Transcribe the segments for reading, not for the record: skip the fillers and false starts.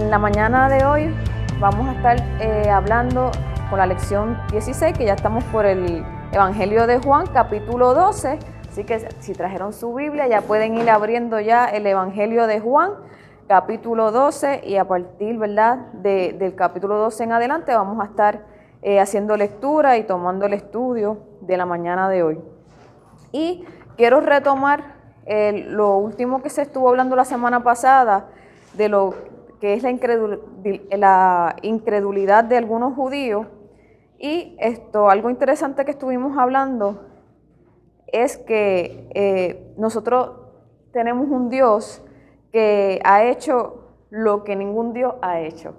En la mañana de hoy vamos a estar hablando con la lección 16, que ya estamos por el Evangelio de Juan, capítulo 12. Así que si trajeron su Biblia ya pueden ir abriendo ya el Evangelio de Juan, capítulo 12, y a partir, ¿verdad?, del capítulo 12 en adelante vamos a estar haciendo lectura y tomando el estudio de la mañana de hoy. Y quiero retomar lo último que se estuvo hablando la semana pasada, de lo que es la incredulidad de algunos judíos. Y algo interesante que estuvimos hablando es que nosotros tenemos un Dios que ha hecho lo que ningún Dios ha hecho.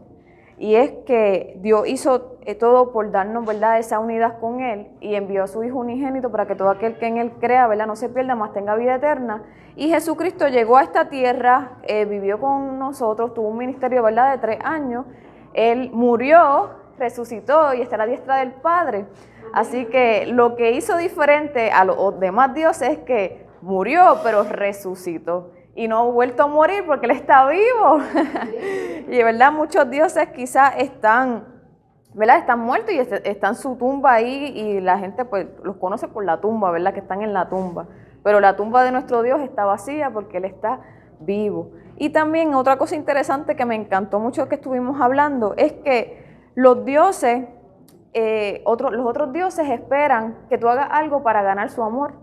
Y es que Dios hizo todo por darnos, ¿verdad?, esa unidad con Él, y envió a su Hijo unigénito para que todo aquel que en Él crea, ¿verdad?, no se pierda, mas tenga vida eterna. Y Jesucristo llegó a esta tierra, vivió con nosotros, tuvo un ministerio, ¿verdad?, de 3 años. Él murió, resucitó y está a la diestra del Padre. Así que lo que hizo diferente a los demás dioses es que murió, pero resucitó. Y no ha vuelto a morir porque Él está vivo. Y verdad, muchos dioses quizás están muertos y están en su tumba ahí, y la gente pues los conoce por la tumba, ¿verdad?, que están en la tumba. Pero la tumba de nuestro Dios está vacía porque Él está vivo. Y también otra cosa interesante que me encantó mucho que estuvimos hablando es que los dioses, los otros dioses esperan que tú hagas algo para ganar su amor.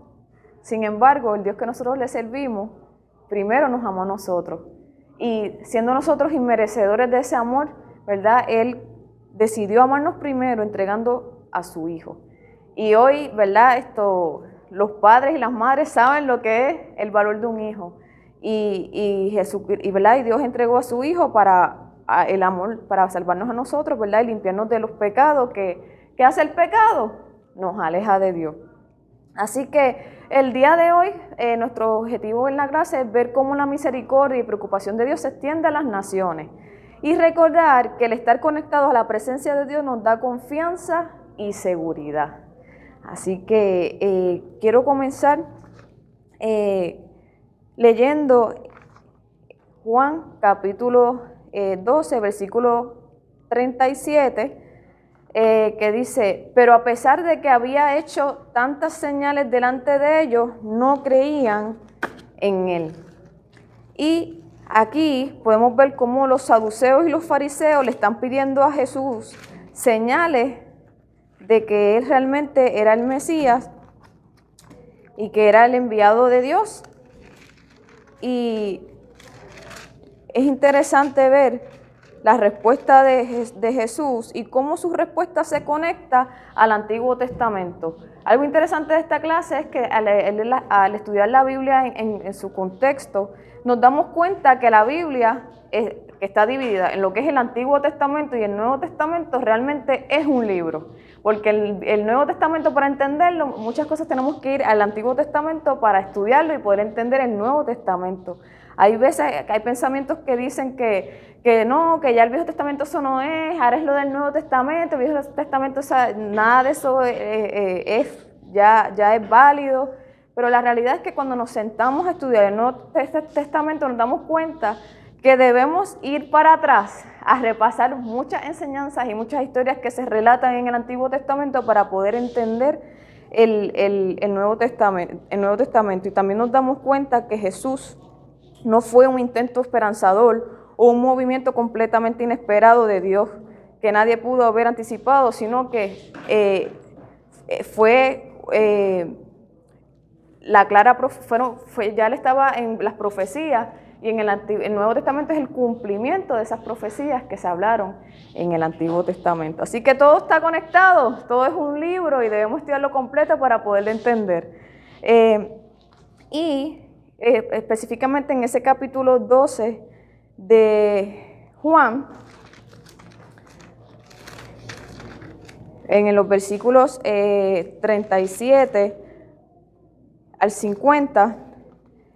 Sin embargo, el Dios que nosotros le servimos primero nos amó a nosotros, y siendo nosotros inmerecedores de ese amor, ¿verdad?, Él decidió amarnos primero entregando a su Hijo. Y hoy, ¿verdad?, los padres y las madres saben lo que es el valor de un hijo, ¿verdad?, y Dios entregó a su Hijo el amor para salvarnos a nosotros, ¿verdad?, y limpiarnos de los pecados. ¿Qué hace el pecado? Nos aleja de Dios. Así que el día de hoy, nuestro objetivo en la clase es ver cómo la misericordia y preocupación de Dios se extiende a las naciones, y recordar que el estar conectados a la presencia de Dios nos da confianza y seguridad. Así que quiero comenzar leyendo Juan capítulo 12, versículo 37, que dice: pero a pesar de que había hecho tantas señales delante de ellos, no creían en Él. Y aquí podemos ver cómo los saduceos y los fariseos le están pidiendo a Jesús señales de que Él realmente era el Mesías y que era el enviado de Dios. Y es interesante ver la respuesta de Jesús y cómo su respuesta se conecta al Antiguo Testamento. Algo interesante de esta clase es que al estudiar la Biblia en su contexto, nos damos cuenta que la Biblia está dividida en lo que es el Antiguo Testamento y el Nuevo Testamento. Realmente es un libro, porque el Nuevo Testamento, para entenderlo, muchas cosas tenemos que ir al Antiguo Testamento para estudiarlo y poder entender el Nuevo Testamento. Hay veces que hay pensamientos que dicen que no, que ya el Viejo Testamento eso no es, ahora es lo del Nuevo Testamento. El Viejo Testamento, nada de eso ya es válido. Pero la realidad es que cuando nos sentamos a estudiar el Nuevo Testamento nos damos cuenta que debemos ir para atrás a repasar muchas enseñanzas y muchas historias que se relatan en el Antiguo Testamento para poder entender el Nuevo Testamento. Y también nos damos cuenta que Jesús no fue un intento esperanzador o un movimiento completamente inesperado de Dios que nadie pudo haber anticipado, sino que ya él estaba en las profecías, y en el Nuevo Testamento es el cumplimiento de esas profecías que se hablaron en el Antiguo Testamento. Así que todo está conectado, todo es un libro y debemos estudiarlo completo para poderlo entender. Específicamente en ese capítulo 12 de Juan, en los versículos 37 al 50,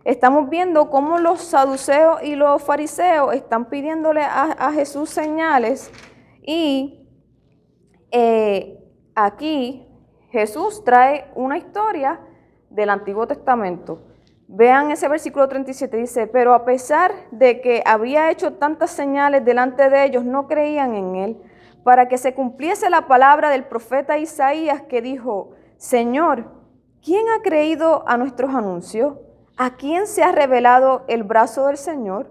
estamos viendo cómo los saduceos y los fariseos están pidiéndole a Jesús señales, y aquí Jesús trae una historia del Antiguo Testamento. Vean ese versículo 37, dice, pero a pesar de que había hecho tantas señales delante de ellos, no creían en él, para que se cumpliese la palabra del profeta Isaías que dijo, Señor, ¿quién ha creído a nuestros anuncios? ¿A quién se ha revelado el brazo del Señor?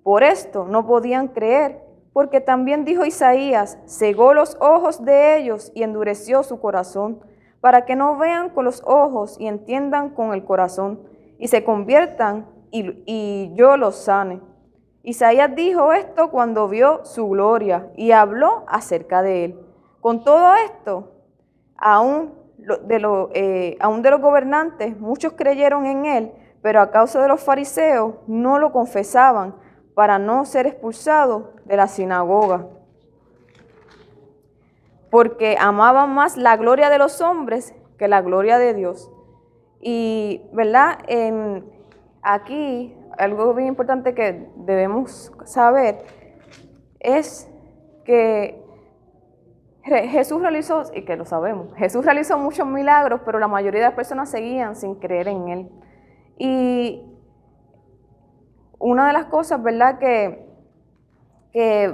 Por esto no podían creer, porque también dijo Isaías, cegó los ojos de ellos y endureció su corazón, para que no vean con los ojos y entiendan con el corazón, y se conviertan y yo los sane. Isaías dijo esto cuando vio su gloria y habló acerca de él. Con todo esto, aún de los gobernantes, muchos creyeron en él, pero a causa de los fariseos no lo confesaban para no ser expulsados de la sinagoga, porque amaban más la gloria de los hombres que la gloria de Dios. Y, ¿verdad? Aquí, algo bien importante que debemos saber es que Jesús realizó, y que lo sabemos, Jesús realizó muchos milagros, pero la mayoría de las personas seguían sin creer en él. Y una de las cosas, ¿verdad?, que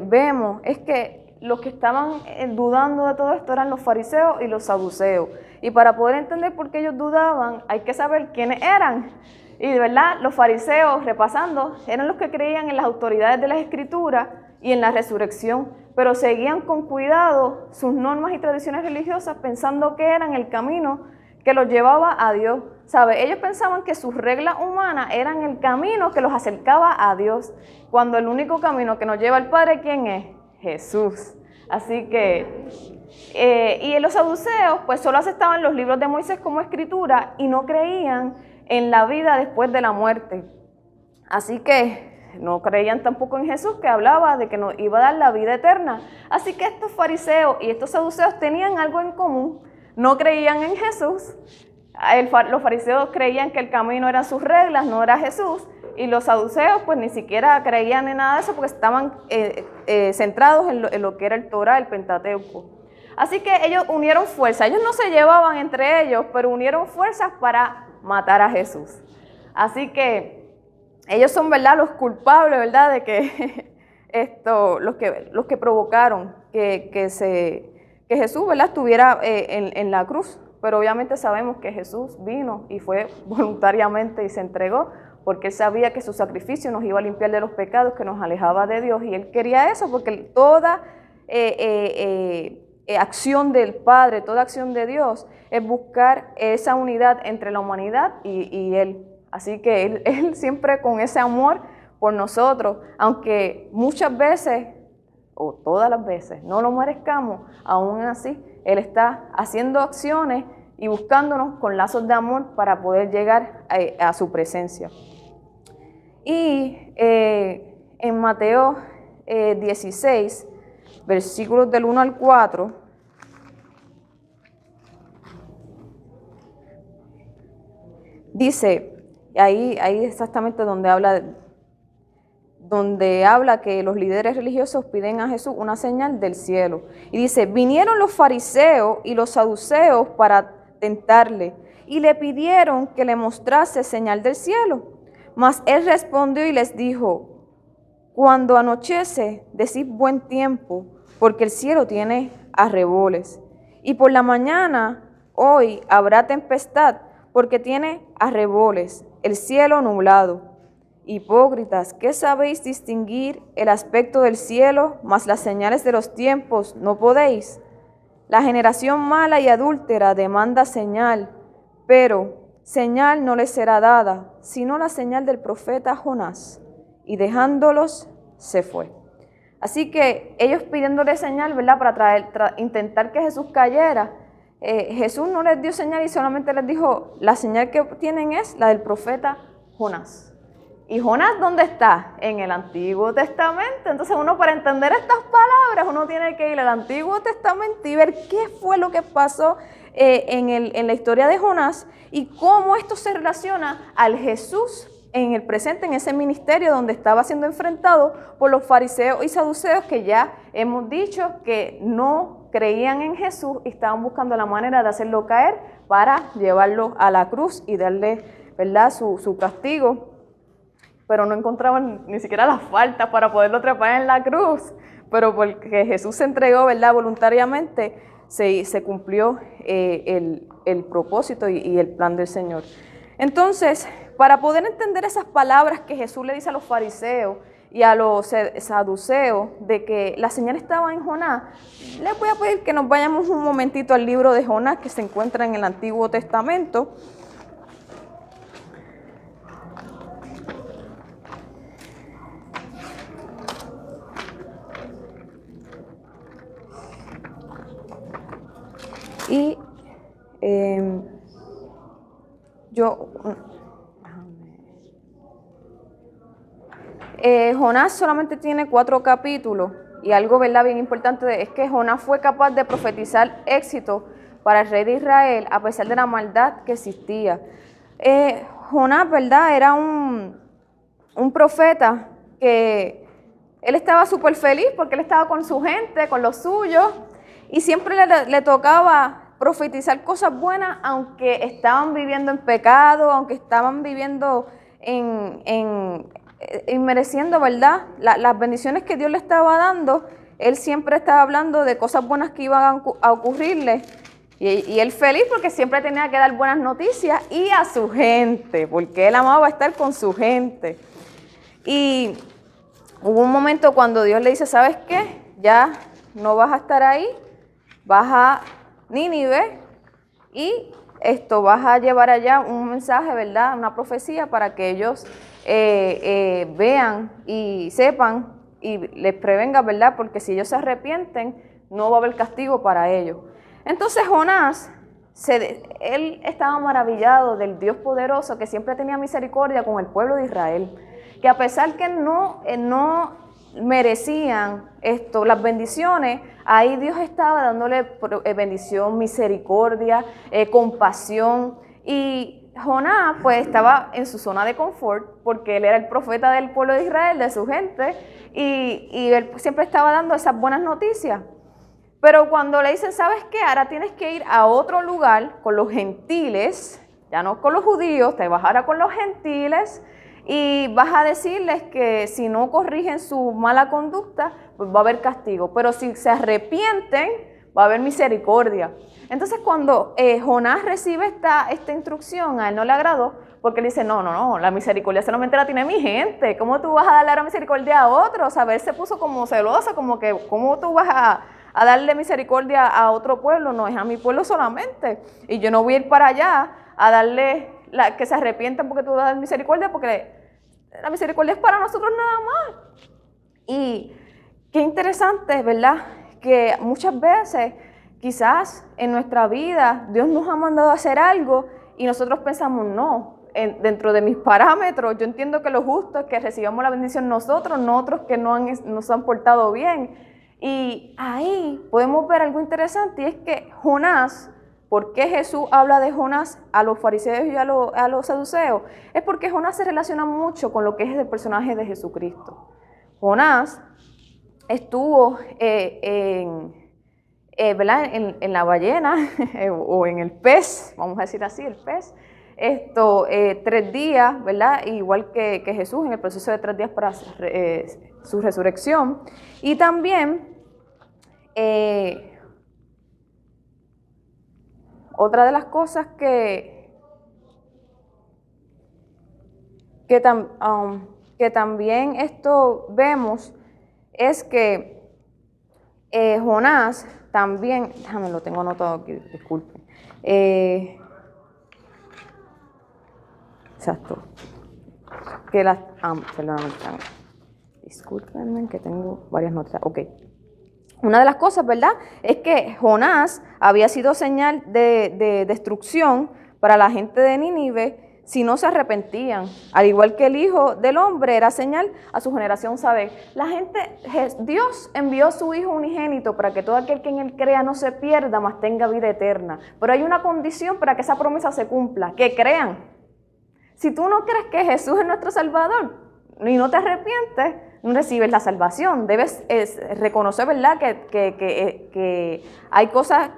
vemos es que los que estaban dudando de todo esto eran los fariseos y los saduceos. Y para poder entender por qué ellos dudaban, hay que saber quiénes eran. Y de verdad, los fariseos, repasando, eran los que creían en las autoridades de las Escrituras y en la resurrección, pero seguían con cuidado sus normas y tradiciones religiosas, pensando que eran el camino que los llevaba a Dios. ¿Sabe? Ellos pensaban que sus reglas humanas eran el camino que los acercaba a Dios, cuando el único camino que nos lleva al Padre, ¿quién es? Jesús. Así que, y los saduceos pues solo aceptaban los libros de Moisés como escritura y no creían en la vida después de la muerte. Así que no creían tampoco en Jesús, que hablaba de que nos iba a dar la vida eterna. Así que estos fariseos y estos saduceos tenían algo en común, no creían en Jesús. Los fariseos creían que el camino eran sus reglas, no era Jesús, y los saduceos pues ni siquiera creían en nada de eso porque estaban centrados en lo que era el Torá, el Pentateuco. Así que ellos unieron fuerzas, ellos no se llevaban entre ellos, pero unieron fuerzas para matar a Jesús. Así que ellos son, ¿verdad?, los culpables, ¿verdad?, de que los que provocaron que Jesús, ¿verdad?, estuviera en la cruz. Pero obviamente sabemos que Jesús vino y fue voluntariamente y se entregó porque Él sabía que su sacrificio nos iba a limpiar de los pecados, que nos alejaba de Dios, y Él quería eso porque toda acción del Padre, toda acción de Dios es buscar esa unidad entre la humanidad y Él. Así que Él siempre con ese amor por nosotros, aunque muchas veces o todas las veces no lo merezcamos, aún así Él está haciendo acciones y buscándonos con lazos de amor para poder llegar a su presencia. Y en Mateo 16, versículos del 1 al 4, dice, ahí exactamente donde habla que los líderes religiosos piden a Jesús una señal del cielo. Y dice, vinieron los fariseos y los saduceos para tentarle, y le pidieron que le mostrase señal del cielo. Mas él respondió y les dijo, cuando anochece, decid buen tiempo, porque el cielo tiene arreboles. Y por la mañana, hoy, habrá tempestad, porque tiene arreboles, el cielo nublado. Hipócritas, ¿qué sabéis distinguir el aspecto del cielo, mas las señales de los tiempos no podéis? La generación mala y adúltera demanda señal, pero señal no les será dada, sino la señal del profeta Jonás. Y dejándolos, se fue. Así que ellos pidiéndole señal, ¿verdad?, para intentar que Jesús cayera, Jesús no les dio señal y solamente les dijo, la señal que tienen es la del profeta Jonás. ¿Y Jonás dónde está? En el Antiguo Testamento. Entonces uno, para entender estas palabras, uno tiene que ir al Antiguo Testamento y ver qué fue lo que pasó en la historia de Jonás y cómo esto se relaciona al Jesús en el presente, en ese ministerio donde estaba siendo enfrentado por los fariseos y saduceos, que ya hemos dicho que no creían en Jesús y estaban buscando la manera de hacerlo caer para llevarlo a la cruz y darle ¿verdad?, su castigo, pero no encontraban ni siquiera las faltas para poderlo trepar en la cruz. Pero porque Jesús se entregó, ¿verdad?, voluntariamente, se cumplió el propósito y el plan del Señor. Entonces, para poder entender esas palabras que Jesús le dice a los fariseos y a los saduceos de que la señal estaba en Jonás, les voy a pedir que nos vayamos un momentito al libro de Jonás, que se encuentra en el Antiguo Testamento. Y Jonás solamente tiene 4 capítulos, y algo, ¿verdad?, bien importante es que Jonás fue capaz de profetizar éxito para el rey de Israel a pesar de la maldad que existía. Jonás, ¿verdad?, era un profeta que él estaba súper feliz porque él estaba con su gente, con los suyos, y siempre le tocaba profetizar cosas buenas, aunque estaban viviendo en pecado, aunque estaban viviendo mereciendo, ¿verdad?, las bendiciones que Dios le estaba dando. Él siempre estaba hablando de cosas buenas que iban a ocurrirle, y él feliz porque siempre tenía que dar buenas noticias, y a su gente, porque él amaba estar con su gente. Y hubo un momento cuando Dios le dice, ¿sabes qué? Ya no vas a estar ahí, vas a Nínive y vas a llevar allá un mensaje, ¿verdad?, una profecía para que ellos vean y sepan y les prevenga, ¿verdad?, porque si ellos se arrepienten, no va a haber castigo para ellos. Entonces Jonás, él estaba maravillado del Dios poderoso que siempre tenía misericordia con el pueblo de Israel, que a pesar que no merecían las bendiciones, ahí Dios estaba dándole bendición, misericordia, compasión. Y Jonás pues estaba en su zona de confort porque él era el profeta del pueblo de Israel, de su gente, y él siempre estaba dando esas buenas noticias. Pero cuando le dicen, ¿sabes qué? Ahora tienes que ir a otro lugar con los gentiles, ya no con los judíos, te vas ahora con los gentiles, y vas a decirles que si no corrigen su mala conducta, pues va a haber castigo. Pero si se arrepienten, va a haber misericordia. Entonces cuando Jonás recibe esta instrucción, a él no le agradó, porque él dice, no, la misericordia solamente la tiene mi gente. ¿Cómo tú vas a darle la misericordia a otros? A ver, se puso como celoso, como que, ¿cómo tú vas a darle misericordia a otro pueblo? No, es a mi pueblo solamente. Y yo no voy a ir para allá a darle que se arrepientan porque tú vas a dar misericordia, porque la misericordia es para nosotros nada más. Y qué interesante, ¿verdad?, que muchas veces quizás en nuestra vida Dios nos ha mandado a hacer algo y nosotros pensamos, no, dentro de mis parámetros yo entiendo que lo justo es que recibamos la bendición nosotros, no otros que nos han portado bien. Y ahí podemos ver algo interesante, y es que Jonás, ¿por qué Jesús habla de Jonás a los fariseos y a los saduceos? Es porque Jonás se relaciona mucho con lo que es el personaje de Jesucristo. Jonás estuvo ¿verdad?, en la ballena o en el pez, vamos a decir así, el pez, 3 días, ¿verdad?, igual que Jesús en el proceso de 3 días para su resurrección. Y también otra de las cosas que también vemos es que Jonás también, déjame, lo tengo anotado aquí, disculpen. Exacto. Perdóname, discúlpenme que tengo varias notas. Ok. Una de las cosas, ¿verdad?, es que Jonás había sido señal de destrucción para la gente de Nínive si no se arrepentían. Al igual que el Hijo del Hombre era señal a su generación, ¿sabe? Dios envió a su Hijo unigénito para que todo aquel que en él crea no se pierda, mas tenga vida eterna. Pero hay una condición para que esa promesa se cumpla, que crean. Si tú no crees que Jesús es nuestro Salvador y no te arrepientes, no recibes la salvación. Debes reconocer, ¿verdad?, que hay cosas,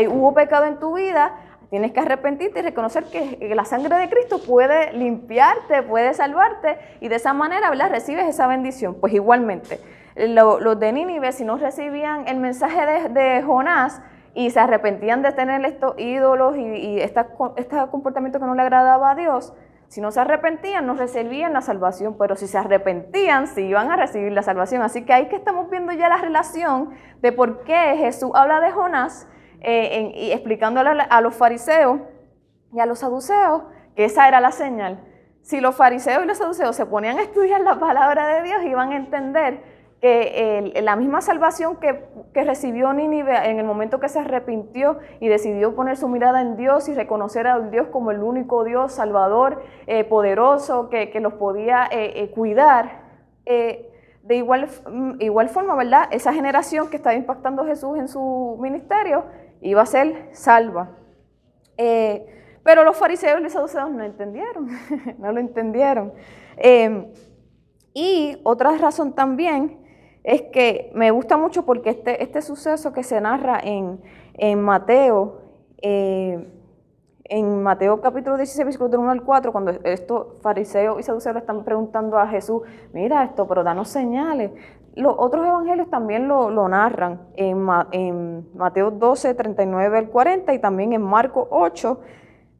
hubo pecado en tu vida, tienes que arrepentirte y reconocer que la sangre de Cristo puede limpiarte, puede salvarte, y de esa manera, ¿verdad?, recibes esa bendición. Pues igualmente, los de Nínive, si no recibían el mensaje de Jonás y se arrepentían de tener estos ídolos y este comportamiento que no le agradaba a Dios, si no se arrepentían, no recibían la salvación, pero si se arrepentían, sí iban a recibir la salvación. Así que ahí que estamos viendo ya la relación de por qué Jesús habla de Jonás y explicándole a los fariseos y a los saduceos que esa era la señal. Si los fariseos y los saduceos se ponían a estudiar la palabra de Dios, iban a entender que la misma salvación que recibió Nínive en el momento que se arrepintió y decidió poner su mirada en Dios y reconocer a Dios como el único Dios salvador, poderoso, que los podía cuidar, de igual forma, ¿verdad?, esa generación que estaba impactando a Jesús en su ministerio iba a ser salva. Pero los fariseos y los saduceos no entendieron, no lo entendieron. Y otra razón también es que me gusta mucho porque este suceso que se narra en Mateo, capítulo 16, versículos del 1 al 4, cuando estos fariseos y saduceos le están preguntando a Jesús, mira esto, pero danos señales. Los otros evangelios también lo narran en Mateo 12, 39 al 40 y también en Marcos 8,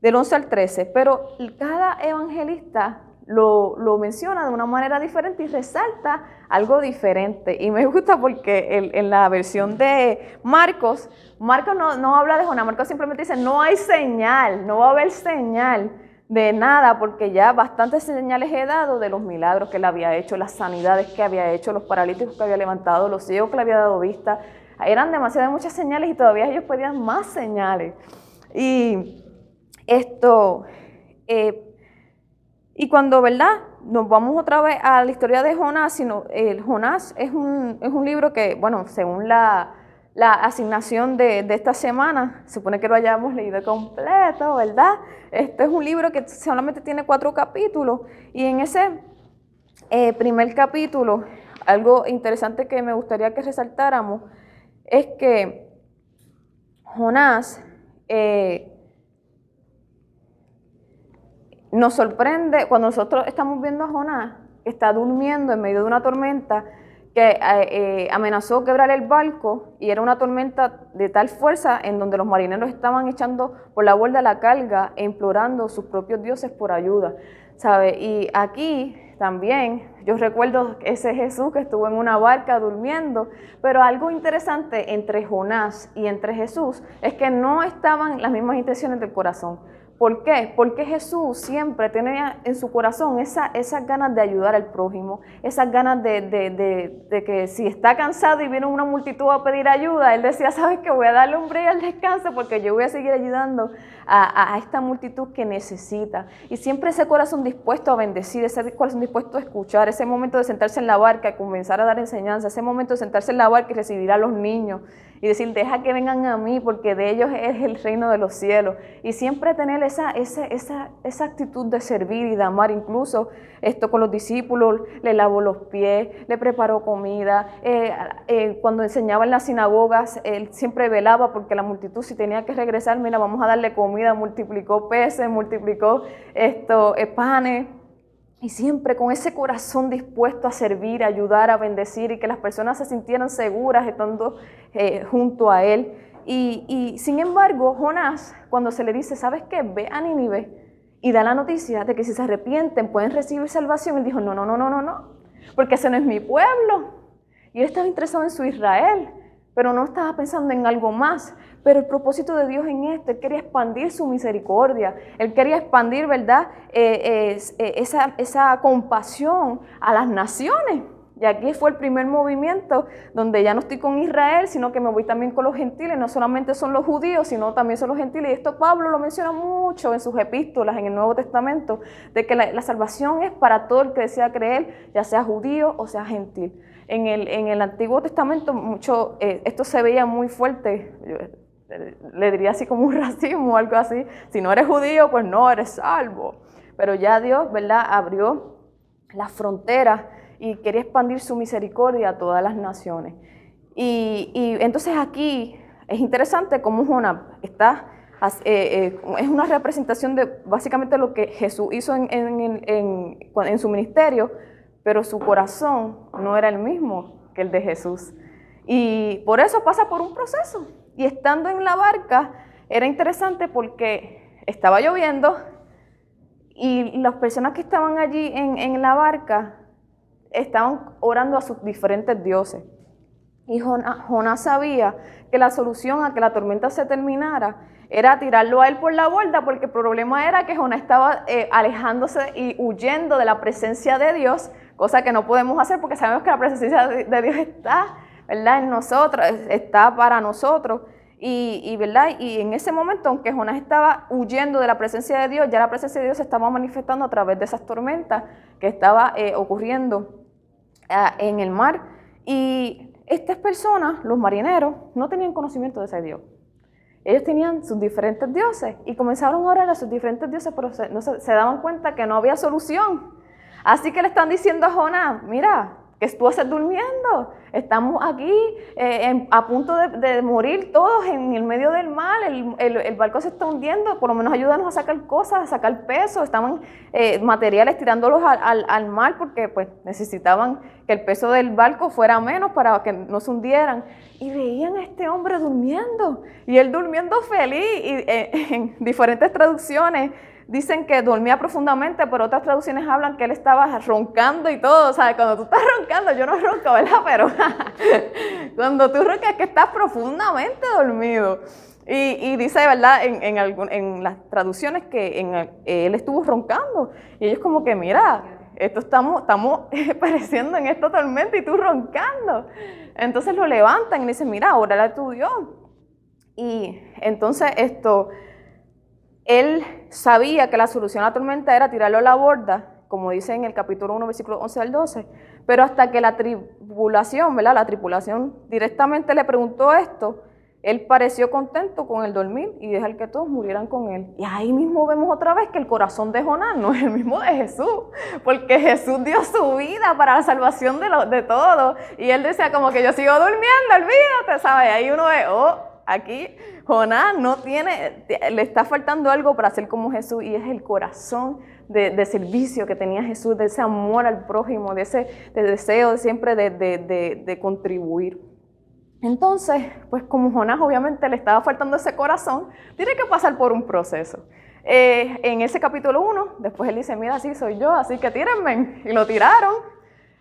del 11 al 13, pero cada evangelista lo menciona de una manera diferente y resalta algo diferente. Y me gusta porque en la versión de Marcos no habla de Jonás. Marcos simplemente dice, no hay señal, no va a haber señal de nada, porque ya bastantes señales he dado de los milagros que él había hecho, las sanidades que había hecho, los paralíticos que había levantado, los ciegos que le había dado vista. Eran demasiadas muchas señales y todavía ellos pedían más señales. Y cuando, ¿verdad?, nos vamos otra vez a la historia de Jonás, Jonás es un libro que, bueno, según la asignación de esta semana, se supone que lo hayamos leído completo, ¿verdad? Este es un libro que solamente tiene 4 capítulos, y en ese primer capítulo, algo interesante que me gustaría que resaltáramos es que Jonás nos sorprende cuando nosotros estamos viendo a Jonás, que está durmiendo en medio de una tormenta que amenazó quebrar el barco, y era una tormenta de tal fuerza en donde los marineros estaban echando por la borda la carga e implorando a sus propios dioses por ayuda, ¿sabe? Y aquí también yo recuerdo ese Jesús que estuvo en una barca durmiendo, pero algo interesante entre Jonás y entre Jesús es que no estaban las mismas intenciones del corazón. ¿Por qué? Porque Jesús siempre tenía en su corazón esas ganas de ayudar al prójimo, esas ganas de que si está cansado y viene una multitud a pedir ayuda, él decía, ¿sabes qué? Voy a darle un break al descanso porque yo voy a seguir ayudando a esta multitud que necesita. Y siempre ese corazón dispuesto a bendecir, ese corazón dispuesto a escuchar, ese momento de sentarse en la barca y comenzar a dar enseñanza, ese momento de sentarse en la barca y recibir a los niños y decir, deja que vengan a mí porque de ellos es el reino de los cielos. Y siempre tener esa actitud de servir y de amar. Incluso con los discípulos, le lavó los pies, le preparó comida. Cuando enseñaba en las sinagogas, él siempre velaba porque la multitud, si tenía que regresar, mira, vamos a darle comida, multiplicó peces, multiplicó panes. Y siempre con ese corazón dispuesto a servir, a ayudar, a bendecir, y que las personas se sintieran seguras estando junto a él. Y sin embargo, Jonás, cuando se le dice, ¿sabes qué? Ve a Nínive y da la noticia de que si se arrepienten pueden recibir salvación, él dijo, no, porque ese no es mi pueblo. Y él estaba interesado en su Israel, pero no estaba pensando en algo más. Pero el propósito de Dios en esto, Él quería expandir su misericordia, Él quería expandir, ¿verdad?, esa compasión a las naciones. Y aquí fue el primer movimiento donde ya no estoy con Israel, sino que me voy también con los gentiles. No solamente son los judíos, sino también son los gentiles. Y esto Pablo lo menciona mucho en sus epístolas, en el Nuevo Testamento, de que la salvación es para todo el que desea creer, ya sea judío o sea gentil. En el Antiguo Testamento esto se veía muy fuerte. Le diría así como un racismo o algo así. Si no eres judío, pues no eres salvo. Pero ya Dios, ¿verdad?, abrió las fronteras y quería expandir su misericordia a todas las naciones. Y entonces aquí es interesante cómo Jonás está es una representación de básicamente lo que Jesús hizo en su ministerio, pero su corazón no era el mismo que el de Jesús. Y por eso pasa por un proceso. Y estando en la barca, era interesante porque estaba lloviendo y las personas que estaban allí en la barca estaban orando a sus diferentes dioses. Y Jonás sabía que la solución a que la tormenta se terminara era tirarlo a él por la borda, porque el problema era que Jonás estaba alejándose y huyendo de la presencia de Dios, cosa que no podemos hacer porque sabemos que la presencia de Dios está, ¿verdad?, en nosotros, está para nosotros. ¿Verdad? Y en ese momento, aunque Jonás estaba huyendo de la presencia de Dios, ya la presencia de Dios se estaba manifestando a través de esas tormentas que estaba ocurriendo en el mar. Y estas personas, los marineros, no tenían conocimiento de ese Dios. Ellos tenían sus diferentes dioses y comenzaron a orar a sus diferentes dioses, pero se daban cuenta que no había solución. Así que le están diciendo a Jonás, mira, ¿qué tú haces durmiendo? Estamos aquí a punto de morir todos en el medio del mar, el barco se está hundiendo, por lo menos ayúdanos a sacar cosas, a sacar peso. Estaban materiales tirándolos al mar porque pues necesitaban que el peso del barco fuera menos para que no se hundieran. Y veían a este hombre durmiendo, y él durmiendo feliz, y en diferentes traducciones dicen que dormía profundamente, pero otras traducciones hablan que él estaba roncando y todo. O sea, cuando tú estás roncando, yo no ronco, ¿verdad? Pero cuando tú roncas es que estás profundamente dormido. Y dice, ¿verdad?, en las traducciones que él estuvo roncando. Y ellos como que, mira, estamos pereciendo en esta tormenta y tú roncando. Entonces lo levantan y le dicen, mira, órale a tu Dios. Y entonces él sabía que la solución a la tormenta era tirarlo a la borda, como dice en el capítulo 1, versículo 11 al 12, pero hasta que la tripulación, ¿verdad?, la tripulación directamente le preguntó esto, él pareció contento con el dormir y dejar que todos murieran con él. Y ahí mismo vemos otra vez que el corazón de Jonás no es el mismo de Jesús, porque Jesús dio su vida para la salvación de todos, y él decía como que yo sigo durmiendo, olvídate, ¿sabes? Ahí uno ve, aquí Jonás le está faltando algo para ser como Jesús, y es el corazón de servicio que tenía Jesús, de ese amor al prójimo, de ese deseo siempre de contribuir. Entonces, pues como Jonás obviamente le estaba faltando ese corazón, tiene que pasar por un proceso. En ese capítulo 1, después él dice, mira, sí soy yo, así que tírenme, y lo tiraron.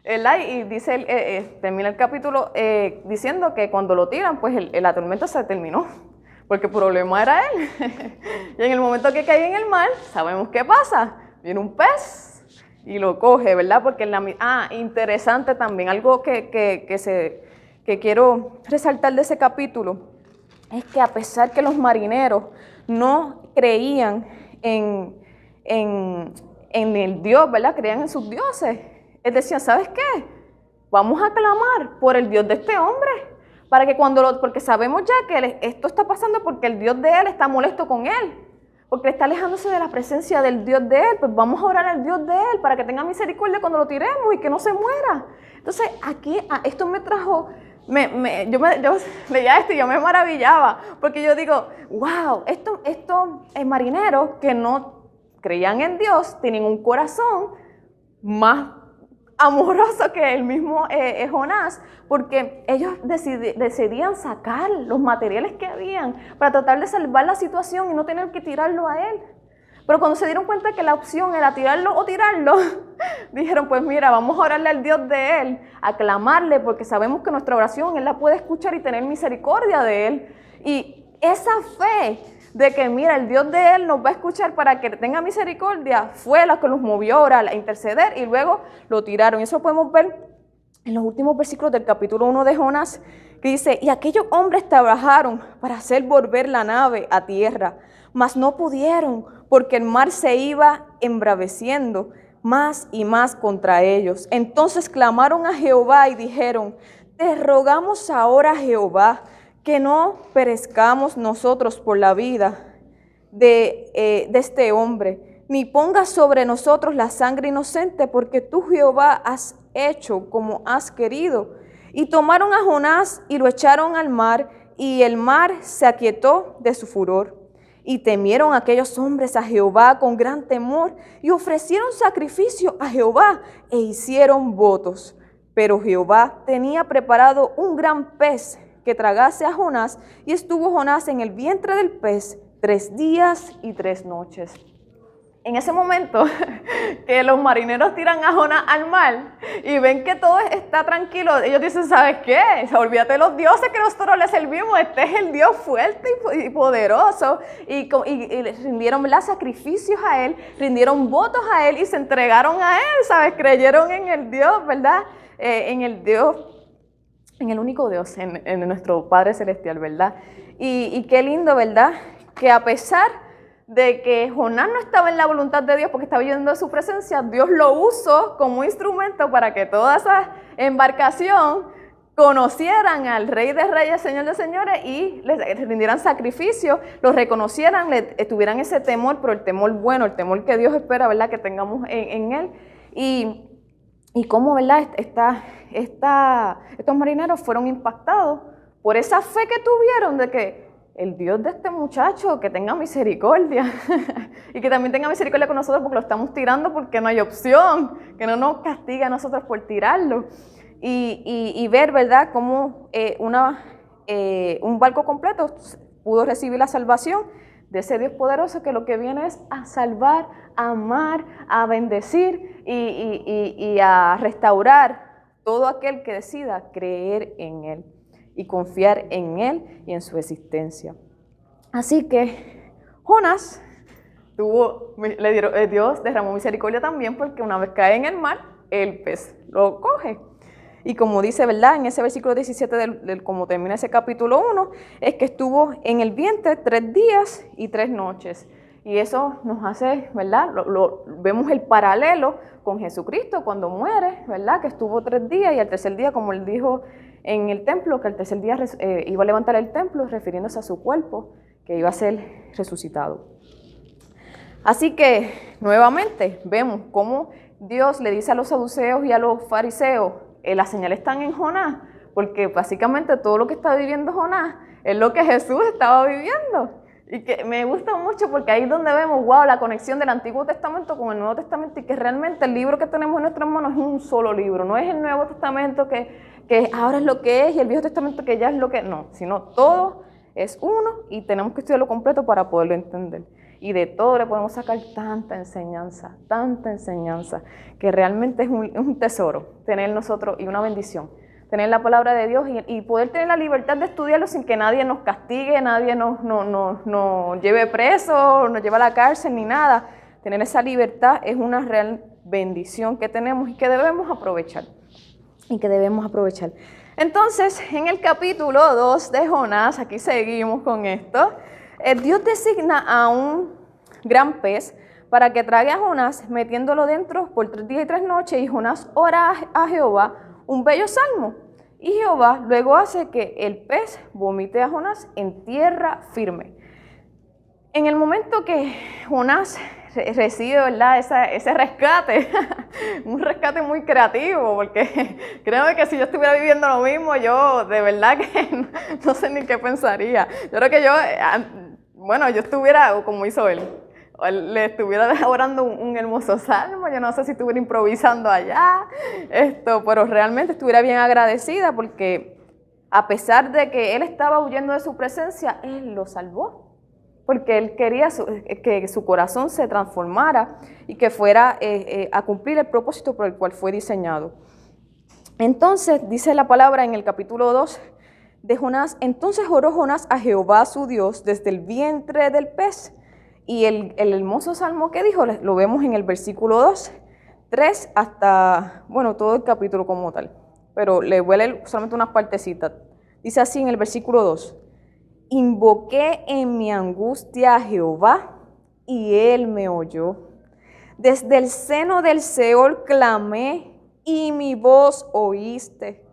Y dice, termina el capítulo diciendo que cuando lo tiran, pues la tormenta se terminó, porque el problema era él. Y en el momento que cae en el mar, sabemos qué pasa, viene un pez y lo coge, ¿verdad? Porque interesante también, algo que quiero resaltar de ese capítulo, es que a pesar que los marineros no creían en el Dios, ¿verdad? Creían en sus dioses. Él decía, ¿sabes qué? Vamos a clamar por el Dios de este hombre, para que porque sabemos ya que esto está pasando porque el Dios de él está molesto con él, porque está alejándose de la presencia del Dios de él. Pues vamos a orar al Dios de él para que tenga misericordia cuando lo tiremos y que no se muera. Entonces aquí esto me trajo, yo leía esto y yo me maravillaba, porque yo digo, wow, estos marineros que no creían en Dios tienen un corazón más amoroso que el mismo Jonás, porque ellos decidían sacar los materiales que habían para tratar de salvar la situación y no tener que tirarlo a él. Pero cuando se dieron cuenta que la opción era tirarlo o tirarlo, dijeron, pues mira, vamos a orarle al Dios de él, a clamarle, porque sabemos que nuestra oración él la puede escuchar y tener misericordia de él. Y esa fe de que, mira, el Dios de él nos va a escuchar para que tenga misericordia, fue la que los movió a orar, a interceder, y luego lo tiraron. Y eso podemos ver en los últimos versículos del capítulo 1 de Jonás, que dice, y aquellos hombres trabajaron para hacer volver la nave a tierra, mas no pudieron, porque el mar se iba embraveciendo más y más contra ellos. Entonces clamaron a Jehová y dijeron, te rogamos ahora, Jehová, que no perezcamos nosotros por la vida de este hombre, ni pongas sobre nosotros la sangre inocente, porque tú, Jehová, has hecho como has querido. Y tomaron a Jonás y lo echaron al mar, y el mar se aquietó de su furor. Y temieron aquellos hombres a Jehová con gran temor y ofrecieron sacrificio a Jehová e hicieron votos. Pero Jehová tenía preparado un gran pez que tragase a Jonás, y estuvo Jonás en el vientre del pez 3 días y 3 noches. En ese momento que los marineros tiran a Jonás al mar y ven que todo está tranquilo, ellos dicen, ¿sabes qué? Olvídate de los dioses que nosotros les servimos, este es el Dios fuerte y poderoso. Y rindieron, ¿verdad?, sacrificios a Él, rindieron votos a Él y se entregaron a Él, ¿sabes? Creyeron en el Dios, ¿verdad? En el Dios, en el único Dios, en nuestro Padre Celestial, ¿verdad? Y qué lindo, ¿verdad? Que a pesar de que Jonás no estaba en la voluntad de Dios porque estaba yendo de su presencia, Dios lo usó como instrumento para que toda esa embarcación conocieran al Rey de Reyes, Señor de Señores, y les rindieran sacrificio, los reconocieran, tuvieran ese temor, pero el temor bueno, el temor que Dios espera, ¿verdad?, que tengamos en Él. Y cómo, ¿verdad?, estos marineros fueron impactados por esa fe que tuvieron de que el Dios de este muchacho, que tenga misericordia y que también tenga misericordia con nosotros porque lo estamos tirando porque no hay opción, que no nos castigue a nosotros por tirarlo. Y ver, ¿verdad?, cómo un barco completo pudo recibir la salvación de ese Dios poderoso que lo que viene es a salvar, a amar, a bendecir y a restaurar todo aquel que decida creer en Él y confiar en Él y en su existencia. Así que Jonás Dios derramó misericordia también porque una vez cae en el mar, el pez lo coge. Y como dice, ¿verdad?, en ese versículo 17, como termina ese capítulo 1, es que estuvo en el vientre 3 días y 3 noches. Y eso nos hace, ¿verdad?, vemos el paralelo con Jesucristo cuando muere, ¿verdad?, que estuvo 3 días y al tercer día, como Él dijo en el templo, que al tercer día iba a levantar el templo, refiriéndose a su cuerpo, que iba a ser resucitado. Así que, nuevamente, vemos cómo Dios le dice a los saduceos y a los fariseos, las señales están en Jonás, porque básicamente todo lo que está viviendo Jonás es lo que Jesús estaba viviendo. Y que me gusta mucho porque ahí es donde vemos, wow, la conexión del Antiguo Testamento con el Nuevo Testamento y que realmente el libro que tenemos en nuestras manos es un solo libro. No es el Nuevo Testamento que ahora es lo que es y el Viejo Testamento que ya es lo que no, sino todo es uno y tenemos que estudiarlo completo para poderlo entender. Y de todo le podemos sacar tanta enseñanza, que realmente es un tesoro tener nosotros y una bendición. Tener la palabra de Dios y poder tener la libertad de estudiarlo sin que nadie nos castigue, nadie nos lleve preso, nos lleve a la cárcel ni nada. Tener esa libertad es una real bendición que tenemos y que debemos aprovechar. Entonces, en el capítulo 2 de Jonás, aquí seguimos con esto, Dios designa a un gran pez para que trague a Jonás, metiéndolo dentro por 3 días y 3 noches, y Jonás ora a Jehová un bello salmo. Y Jehová luego hace que el pez vomite a Jonás en tierra firme. En el momento que Jonás recibe, ¿verdad?, ese rescate, un rescate muy creativo, porque créeme que si yo estuviera viviendo lo mismo, yo de verdad que no sé ni qué pensaría. Yo creo que yo estuviera como hizo él. Le estuviera orando un hermoso salmo, yo no sé si estuviera improvisando allá, pero realmente estuviera bien agradecida porque a pesar de que él estaba huyendo de su presencia, Él lo salvó, porque Él quería que su corazón se transformara y que fuera a cumplir el propósito por el cual fue diseñado. Entonces, dice la palabra en el capítulo 2 de Jonás, entonces oró Jonás a Jehová su Dios desde el vientre del pez. Y el hermoso salmo que dijo, lo vemos en el versículo 2, 3 hasta, todo el capítulo como tal. Pero le voy a leer solamente unas partecitas. Dice así en el versículo 2, invoqué en mi angustia a Jehová y Él me oyó. Desde el seno del Seol clamé y mi voz oíste.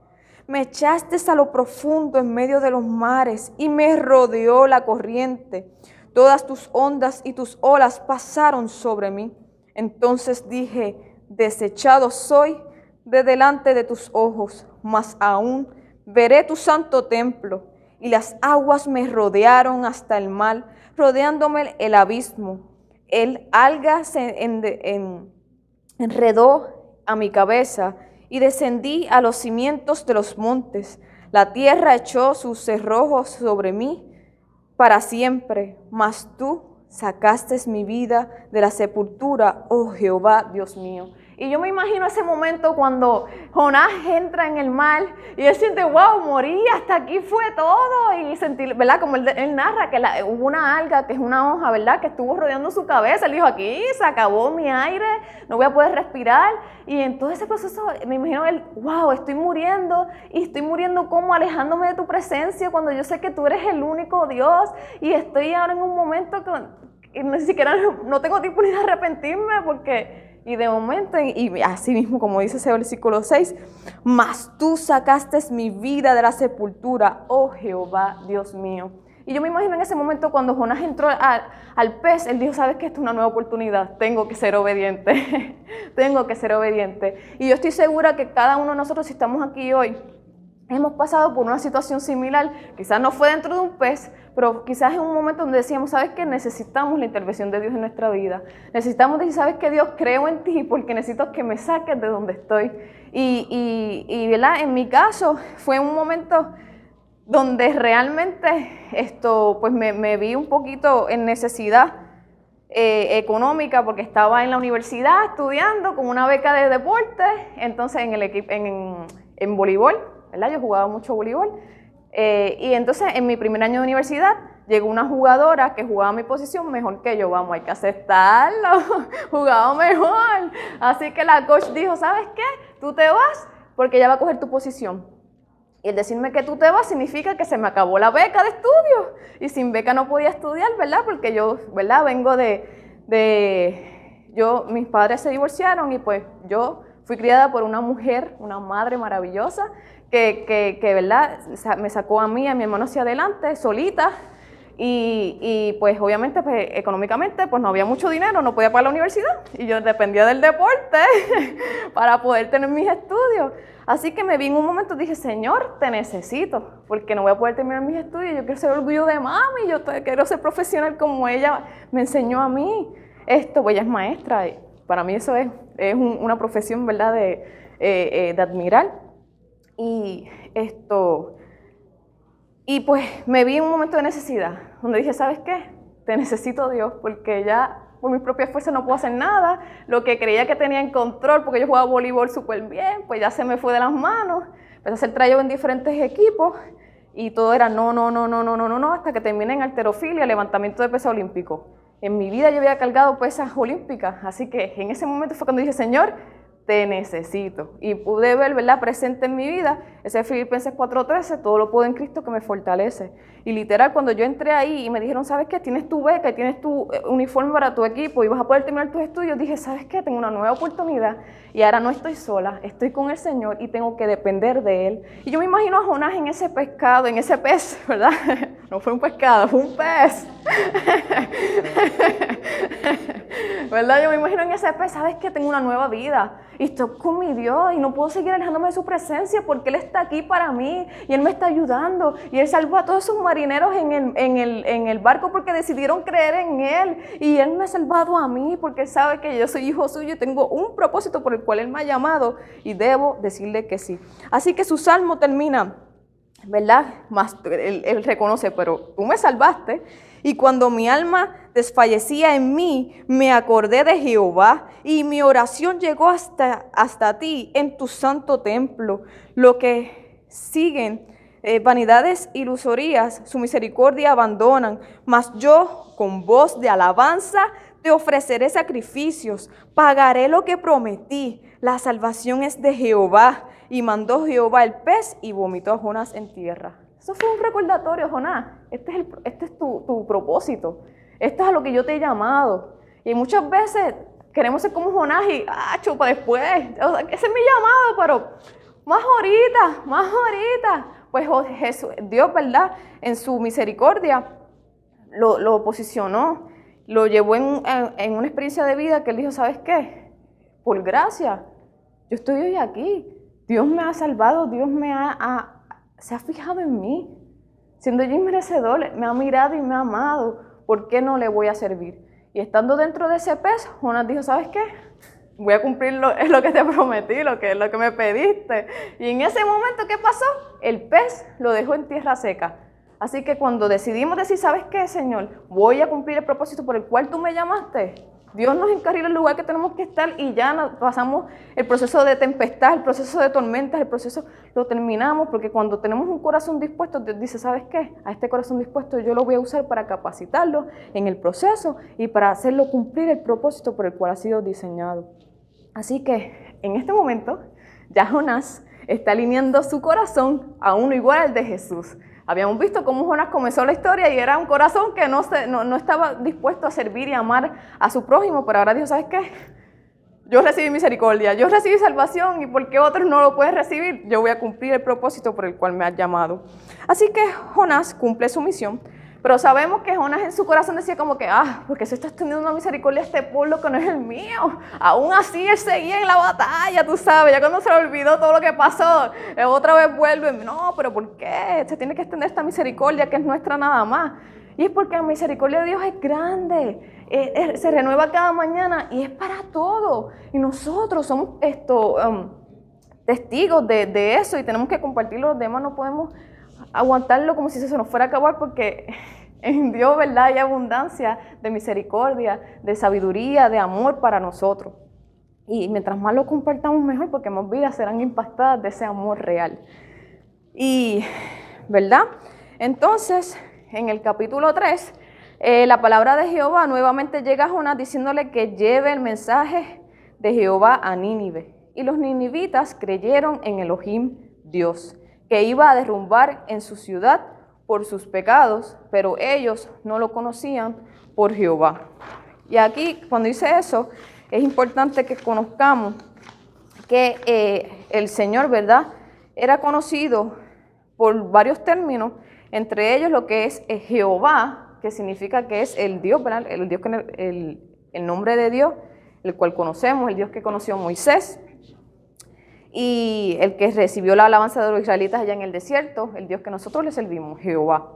Me echaste a lo profundo en medio de los mares y me rodeó la corriente. Todas tus ondas y tus olas pasaron sobre mí. Entonces dije, desechado soy de delante de tus ojos, mas aún veré tu santo templo. y las aguas me rodearon hasta el mar, rodeándome el abismo. El alga se enredó a mi cabeza y descendí a los cimientos de los montes. La tierra echó sus cerrojos sobre mí para siempre, mas tú sacaste mi vida de la sepultura, oh Jehová, Dios mío. Y yo me imagino ese momento cuando Jonás entra en el mar y él siente, wow, morí, hasta aquí fue todo. Y sentir, ¿verdad? Como él narra que hubo una alga, que es una hoja, ¿verdad? Que estuvo rodeando su cabeza. Él dijo, aquí se acabó mi aire, no voy a poder respirar. Y en todo ese proceso me imagino él, wow, estoy muriendo. Y estoy muriendo como alejándome de tu presencia cuando yo sé que tú eres el único Dios. Y estoy ahora en un momento que ni siquiera no tengo tiempo ni de arrepentirme porque... Y de momento, y así mismo como dice ese versículo 6, mas tú sacaste mi vida de la sepultura, oh Jehová, Dios mío. Y yo me imagino en ese momento cuando Jonás entró al pez, él dijo, ¿sabes qué? Esto es una nueva oportunidad, tengo que ser obediente, tengo que ser obediente. Y yo estoy segura que cada uno de nosotros, si estamos aquí hoy, hemos pasado por una situación similar, quizás no fue dentro de un pez, pero quizás en un momento donde decíamos, ¿sabes qué? Necesitamos la intervención de Dios en nuestra vida. Necesitamos decir, ¿sabes qué? Dios, creo en ti porque necesito que me saques de donde estoy. Y ¿verdad? En mi caso fue un momento donde realmente pues me vi un poquito en necesidad económica porque estaba en la universidad estudiando con una beca de deporte, entonces en el equipo en voleibol, ¿verdad? Yo jugaba mucho voleibol. Y entonces en mi primer año de universidad llegó una jugadora que jugaba mi posición mejor que yo, vamos, hay que aceptarlo, jugaba mejor. Así que la coach dijo, ¿sabes qué? Tú te vas porque ella va a coger tu posición. Y el decirme que tú te vas significa que se me acabó la beca de estudio. Y sin beca no podía estudiar, ¿verdad? Porque yo, ¿verdad? Vengo mis padres se divorciaron y pues yo fui criada por una mujer, una madre maravillosa, que ¿verdad? Me sacó a mí, a mi hermano hacia adelante, solita, y pues obviamente pues, económicamente pues no había mucho dinero, no podía pagar la universidad, y yo dependía del deporte para poder tener mis estudios. Así que me vi en un momento y dije, Señor, te necesito, porque no voy a poder terminar mis estudios, yo quiero ser orgullo de mami, yo quiero ser profesional como ella me enseñó a mí. Pues ella es maestra, y para mí eso es una profesión, ¿verdad?, de admirar. Y pues me vi en un momento de necesidad, donde dije, ¿sabes qué? Te necesito, Dios, porque ya por mis propias fuerzas no puedo hacer nada. Lo que creía que tenía en control, porque yo jugaba voleibol súper bien, pues ya se me fue de las manos. Empecé a hacer trayos en diferentes equipos y todo era no, hasta que terminé en halterofilia, levantamiento de peso olímpico. En mi vida yo había cargado pesas olímpicas, así que en ese momento fue cuando dije, Señor, te necesito. Y pude ver, ¿verdad?, presente en mi vida ese Filipenses 4:13, todo lo puedo en Cristo que me fortalece. Y literal, cuando yo entré ahí y me dijeron, ¿sabes qué? Tienes tu beca y tienes tu uniforme para tu equipo y vas a poder terminar tus estudios, dije, ¿sabes qué? Tengo una nueva oportunidad y ahora no estoy sola, estoy con el Señor y tengo que depender de Él. Y yo me imagino a Jonás en ese pescado, en ese pez, ¿verdad? No fue un pescado, fue un pez. ¿Verdad? Yo me imagino en ese pez, ¿sabes qué? Tengo una nueva vida y estoy con mi Dios y no puedo seguir alejándome de su presencia porque Él está aquí para mí y Él me está ayudando y Él salvó a todos esos marineros en el barco porque decidieron creer en Él y Él me ha salvado a mí porque Él sabe que yo soy hijo suyo y tengo un propósito por el cual Él me ha llamado y debo decirle que sí. Así que su salmo termina, ¿verdad? Él reconoce, pero tú me salvaste. Y cuando mi alma desfallecía en mí, me acordé de Jehová y mi oración llegó hasta ti en tu santo templo. Lo que siguen, vanidades ilusorias, su misericordia abandonan, mas yo con voz de alabanza te ofreceré sacrificios, pagaré lo que prometí. La salvación es de Jehová. Y mandó Jehová el pez y vomitó a Jonás en tierra. Eso fue un recordatorio, Jonás. Este es tu propósito. Esto es a lo que yo te he llamado. Y muchas veces queremos ser como Jonás y chupa después. O sea, ese es mi llamado, pero más ahorita. Pues Dios, ¿verdad?, en su misericordia lo posicionó, lo llevó en una experiencia de vida que él dijo, ¿sabes qué? Por gracia, yo estoy hoy aquí. Dios me ha salvado, Dios se ha fijado en mí. Siendo yo inmerecedor, me ha mirado y me ha amado, ¿por qué no le voy a servir? Y estando dentro de ese pez, Jonás dijo, ¿sabes qué? Voy a cumplir lo que te prometí, lo que me pediste. Y en ese momento, ¿qué pasó? El pez lo dejó en tierra seca. Así que cuando decidimos decir, ¿sabes qué, Señor? Voy a cumplir el propósito por el cual tú me llamaste. Dios nos encarrila el lugar que tenemos que estar y ya pasamos el proceso de tempestad, el proceso de tormentas, el proceso lo terminamos, porque cuando tenemos un corazón dispuesto, Dios dice, ¿sabes qué? A este corazón dispuesto yo lo voy a usar para capacitarlo en el proceso y para hacerlo cumplir el propósito por el cual ha sido diseñado. Así que en este momento ya Jonás está alineando su corazón a uno igual al de Jesús. Habíamos visto cómo Jonás comenzó la historia y era un corazón que no estaba dispuesto a servir y amar a su prójimo, pero ahora dijo, ¿sabes qué? Yo recibí misericordia, yo recibí salvación y porque otros no lo pueden recibir, yo voy a cumplir el propósito por el cual me has llamado. Así que Jonás cumple su misión. Pero sabemos que Jonás en su corazón decía como que, porque se está extendiendo una misericordia a este pueblo que no es el mío. Aún así él seguía en la batalla, tú sabes, ya cuando se le olvidó todo lo que pasó, otra vez vuelve, no, pero ¿por qué? Se tiene que extender esta misericordia que es nuestra nada más. Y es porque la misericordia de Dios es grande, se renueva cada mañana y es para todo. Y nosotros somos testigos de eso y tenemos que compartirlo, los demás no podemos aguantarlo como si se nos fuera a acabar porque en Dios, ¿verdad?, hay abundancia de misericordia, de sabiduría, de amor para nosotros. Y mientras más lo compartamos mejor porque más vidas serán impactadas de ese amor real. Y, ¿verdad? Entonces, en el capítulo 3, la palabra de Jehová nuevamente llega a Jonás diciéndole que lleve el mensaje de Jehová a Nínive. Y los ninivitas creyeron en Elohim, Dios, que iba a derrumbar en su ciudad por sus pecados, pero ellos no lo conocían por Jehová. Y aquí, cuando dice eso, es importante que conozcamos que el Señor, ¿verdad?, era conocido por varios términos, entre ellos lo que es Jehová, que significa que es el Dios, ¿verdad?, el nombre de Dios, el cual conocemos, el Dios que conoció Moisés, y el que recibió la alabanza de los israelitas allá en el desierto, el Dios que nosotros le servimos, Jehová.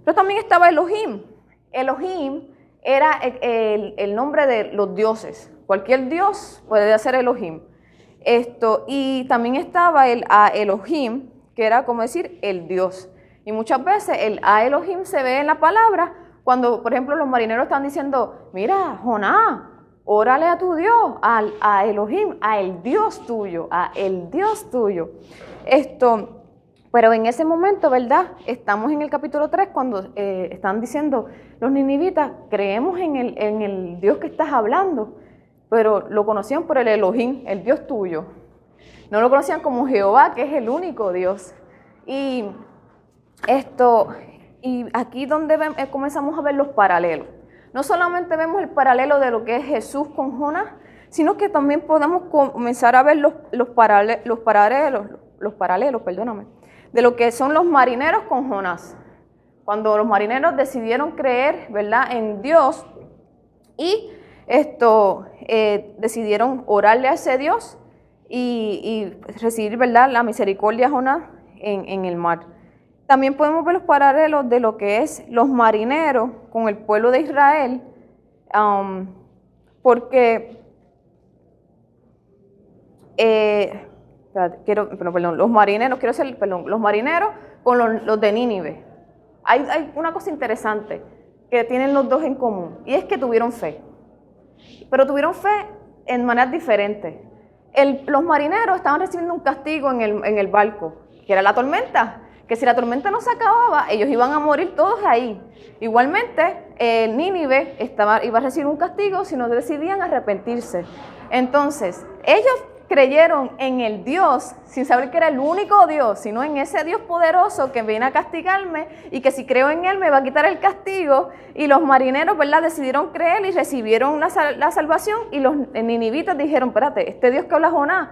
Pero también estaba Elohim. Elohim era el nombre de los dioses. Cualquier dios puede ser Elohim. Y también estaba el A-Elohim, que era como decir el Dios. Y muchas veces el A-Elohim se ve en la palabra cuando, por ejemplo, los marineros están diciendo, mira, Jonás, órale a tu Dios, a Elohim, a el Dios tuyo, a el Dios tuyo. Pero en ese momento, ¿verdad? Estamos en el capítulo 3 cuando están diciendo los ninivitas, creemos en el Dios que estás hablando, pero lo conocían por el Elohim, el Dios tuyo. No lo conocían como Jehová, que es el único Dios. Y aquí donde comenzamos a ver los paralelos. No solamente vemos el paralelo de lo que es Jesús con Jonás, sino que también podemos comenzar a ver los paralelos, de lo que son los marineros con Jonás. Cuando los marineros decidieron creer, ¿verdad?, en Dios y decidieron orarle a ese Dios y recibir, ¿verdad?, la misericordia de Jonás en el mar. También podemos ver los paralelos de lo que es los marineros con el pueblo de Israel, porque los marineros con los de Nínive. Hay una cosa interesante que tienen los dos en común, y es que tuvieron fe, pero tuvieron fe en maneras diferentes. Los marineros estaban recibiendo un castigo en el barco, que era la tormenta. Que si la tormenta no se acababa, ellos iban a morir todos ahí. Igualmente, Nínive iba a recibir un castigo si no decidían arrepentirse. Entonces, ellos creyeron en el Dios, sin saber que era el único Dios, sino en ese Dios poderoso que viene a castigarme y que si creo en Él me va a quitar el castigo. Y los marineros, ¿verdad?, decidieron creer y recibieron la salvación. Y los ninivitas dijeron, espérate, este Dios que habla Jonás,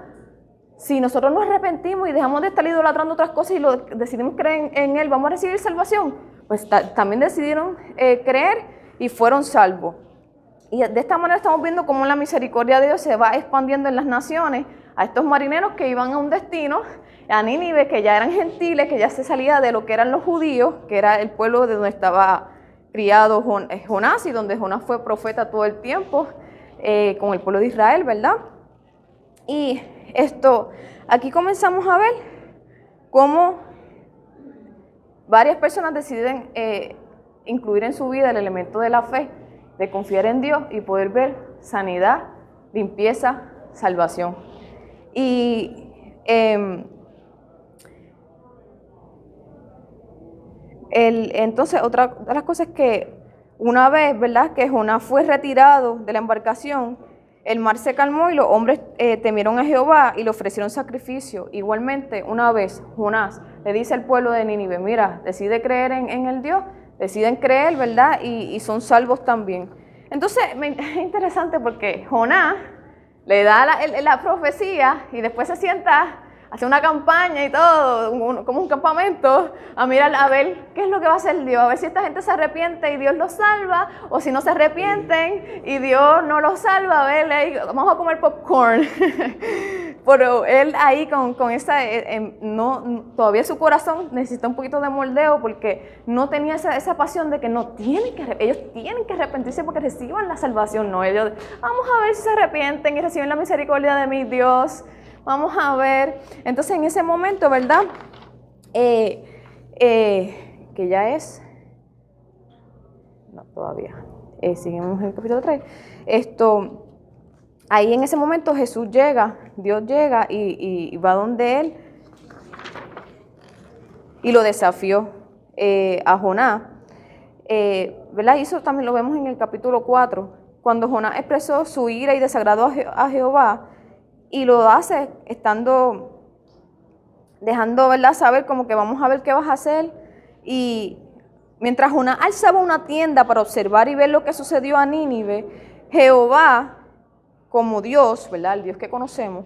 si nosotros nos arrepentimos y dejamos de estar idolatrando otras cosas y decidimos creer en Él, ¿vamos a recibir salvación? Pues también decidieron creer y fueron salvos. Y de esta manera estamos viendo cómo la misericordia de Dios se va expandiendo en las naciones a estos marineros que iban a un destino, a Nínive, que ya eran gentiles, que ya se salía de lo que eran los judíos, que era el pueblo de donde estaba criado Jonás, y donde Jonás fue profeta todo el tiempo, con el pueblo de Israel, ¿verdad? Y aquí comenzamos a ver cómo varias personas deciden incluir en su vida el elemento de la fe, de confiar en Dios y poder ver sanidad, limpieza, salvación. Y entonces otra de las cosas es que una vez, ¿verdad?, que Jonás fue retirado de la embarcación, el mar se calmó y los hombres temieron a Jehová y le ofrecieron sacrificio. Igualmente, una vez Jonás le dice al pueblo de Nínive, mira, decide creer en el Dios, deciden creer, ¿verdad?, y son salvos también. Entonces, es interesante porque Jonás le da la profecía y después se sienta, hace una campaña y todo, como un campamento, a mirar a ver qué es lo que va a hacer Dios, a ver si esta gente se arrepiente y Dios los salva, o si no se arrepienten y Dios no los salva, a ver, vamos a comer popcorn. Pero él ahí con esa, todavía su corazón necesita un poquito de moldeo porque no tenía esa pasión de que ellos tienen que arrepentirse porque reciban la salvación, no, ellos, vamos a ver si se arrepienten y reciben la misericordia de mi Dios. Vamos a ver, entonces en ese momento, ¿verdad? Que ya es, no, todavía, seguimos en el capítulo 3, ahí en ese momento Jesús llega, Dios llega y va donde él y lo desafió a Jonás, ¿verdad? Y eso también lo vemos en el capítulo 4, cuando Jonás expresó su ira y desagrado a Jehová. Y lo hace dejando, ¿verdad?, saber como que vamos a ver qué vas a hacer. Y mientras Jonás alzaba una tienda para observar y ver lo que sucedió a Nínive, Jehová, como Dios, ¿verdad?, el Dios que conocemos,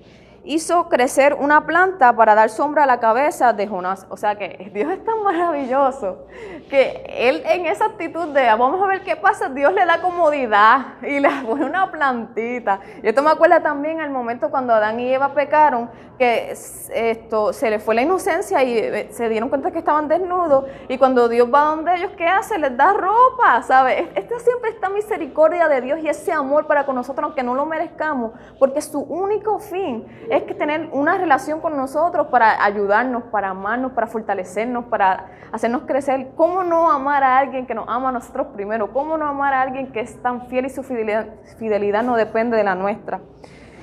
hizo crecer una planta para dar sombra a la cabeza de Jonás. O sea que Dios es tan maravilloso que él en esa actitud de vamos a ver qué pasa, Dios le da comodidad y le pone una plantita. Y esto me acuerda también al momento cuando Adán y Eva pecaron, que se les fue la inocencia y se dieron cuenta que estaban desnudos, y cuando Dios va donde ellos, ¿qué hace? Les da ropa, ¿sabes? Siempre esta misericordia de Dios y ese amor para con nosotros, aunque no lo merezcamos, porque su único fin es que tener una relación con nosotros para ayudarnos, para amarnos, para fortalecernos, para hacernos crecer. ¿Cómo no amar a alguien que nos ama a nosotros primero? ¿Cómo no amar a alguien que es tan fiel y su fidelidad no depende de la nuestra?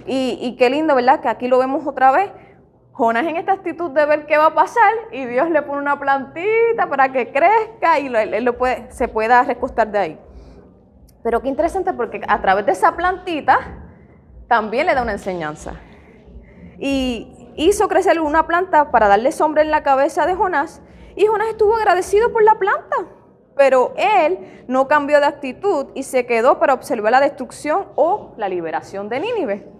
Y qué lindo, ¿verdad?, que aquí lo vemos otra vez. Jonás en esta actitud de ver qué va a pasar y Dios le pone una plantita para que crezca y él se pueda recostar de ahí. Pero qué interesante porque a través de esa plantita también le da una enseñanza. Y hizo crecer una planta para darle sombra en la cabeza de Jonás, y Jonás estuvo agradecido por la planta. Pero él no cambió de actitud y se quedó para observar la destrucción o la liberación de Nínive.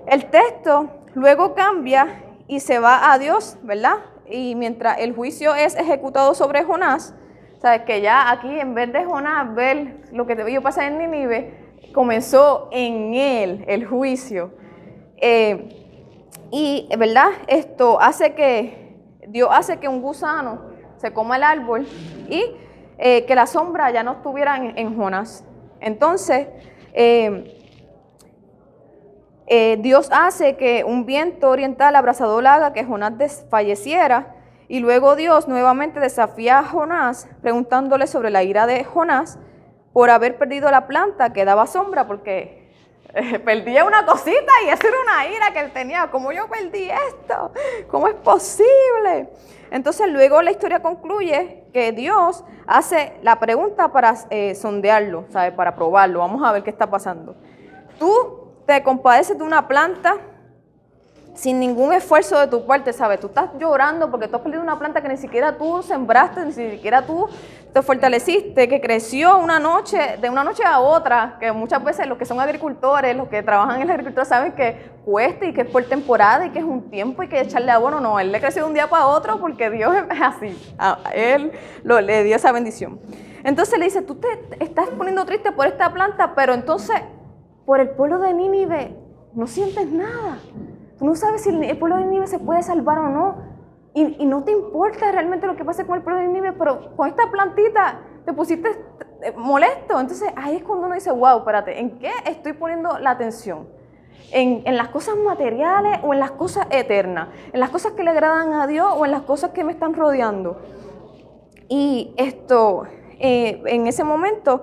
El texto luego cambia y se va a Dios, ¿verdad? Y mientras el juicio es ejecutado sobre Jonás, sabes que ya aquí en vez de Jonás ver lo que debió pasar en Nínive, comenzó en él el juicio. Y, ¿verdad? Dios hace que un gusano se coma el árbol y que la sombra ya no estuviera en Jonás. Entonces, Dios hace que un viento oriental abrasador haga que Jonás desfalleciera, y luego Dios nuevamente desafía a Jonás preguntándole sobre la ira de Jonás por haber perdido la planta que daba sombra, porque perdía una cosita y esa era una ira que él tenía. ¿Cómo yo perdí esto? ¿Cómo es posible? Entonces luego la historia concluye que Dios hace la pregunta para sondearlo, ¿sabes? Para probarlo. Vamos a ver qué está pasando. Tú te compadeces de una planta sin ningún esfuerzo de tu parte, ¿sabes? Tú estás llorando porque tú has perdido una planta que ni siquiera tú sembraste, ni siquiera tú te fortaleciste, que creció de una noche a otra, que muchas veces los que son agricultores, los que trabajan en la agricultura saben que cuesta y que es por temporada y que es un tiempo y que echarle abono. No, él le creció de un día para otro porque Dios es así. A él le dio esa bendición. Entonces le dice, tú te estás poniendo triste por esta planta, pero entonces por el pueblo de Nínive no sientes nada. Tú no sabes si el pueblo de Nínive se puede salvar o no. Y no te importa realmente lo que pase con el pueblo de Nínive, pero con esta plantita te pusiste molesto. Entonces ahí es cuando uno dice, wow, espérate, ¿en qué estoy poniendo la atención? ¿En las cosas materiales o en las cosas eternas? ¿En las cosas que le agradan a Dios o en las cosas que me están rodeando? Y en ese momento,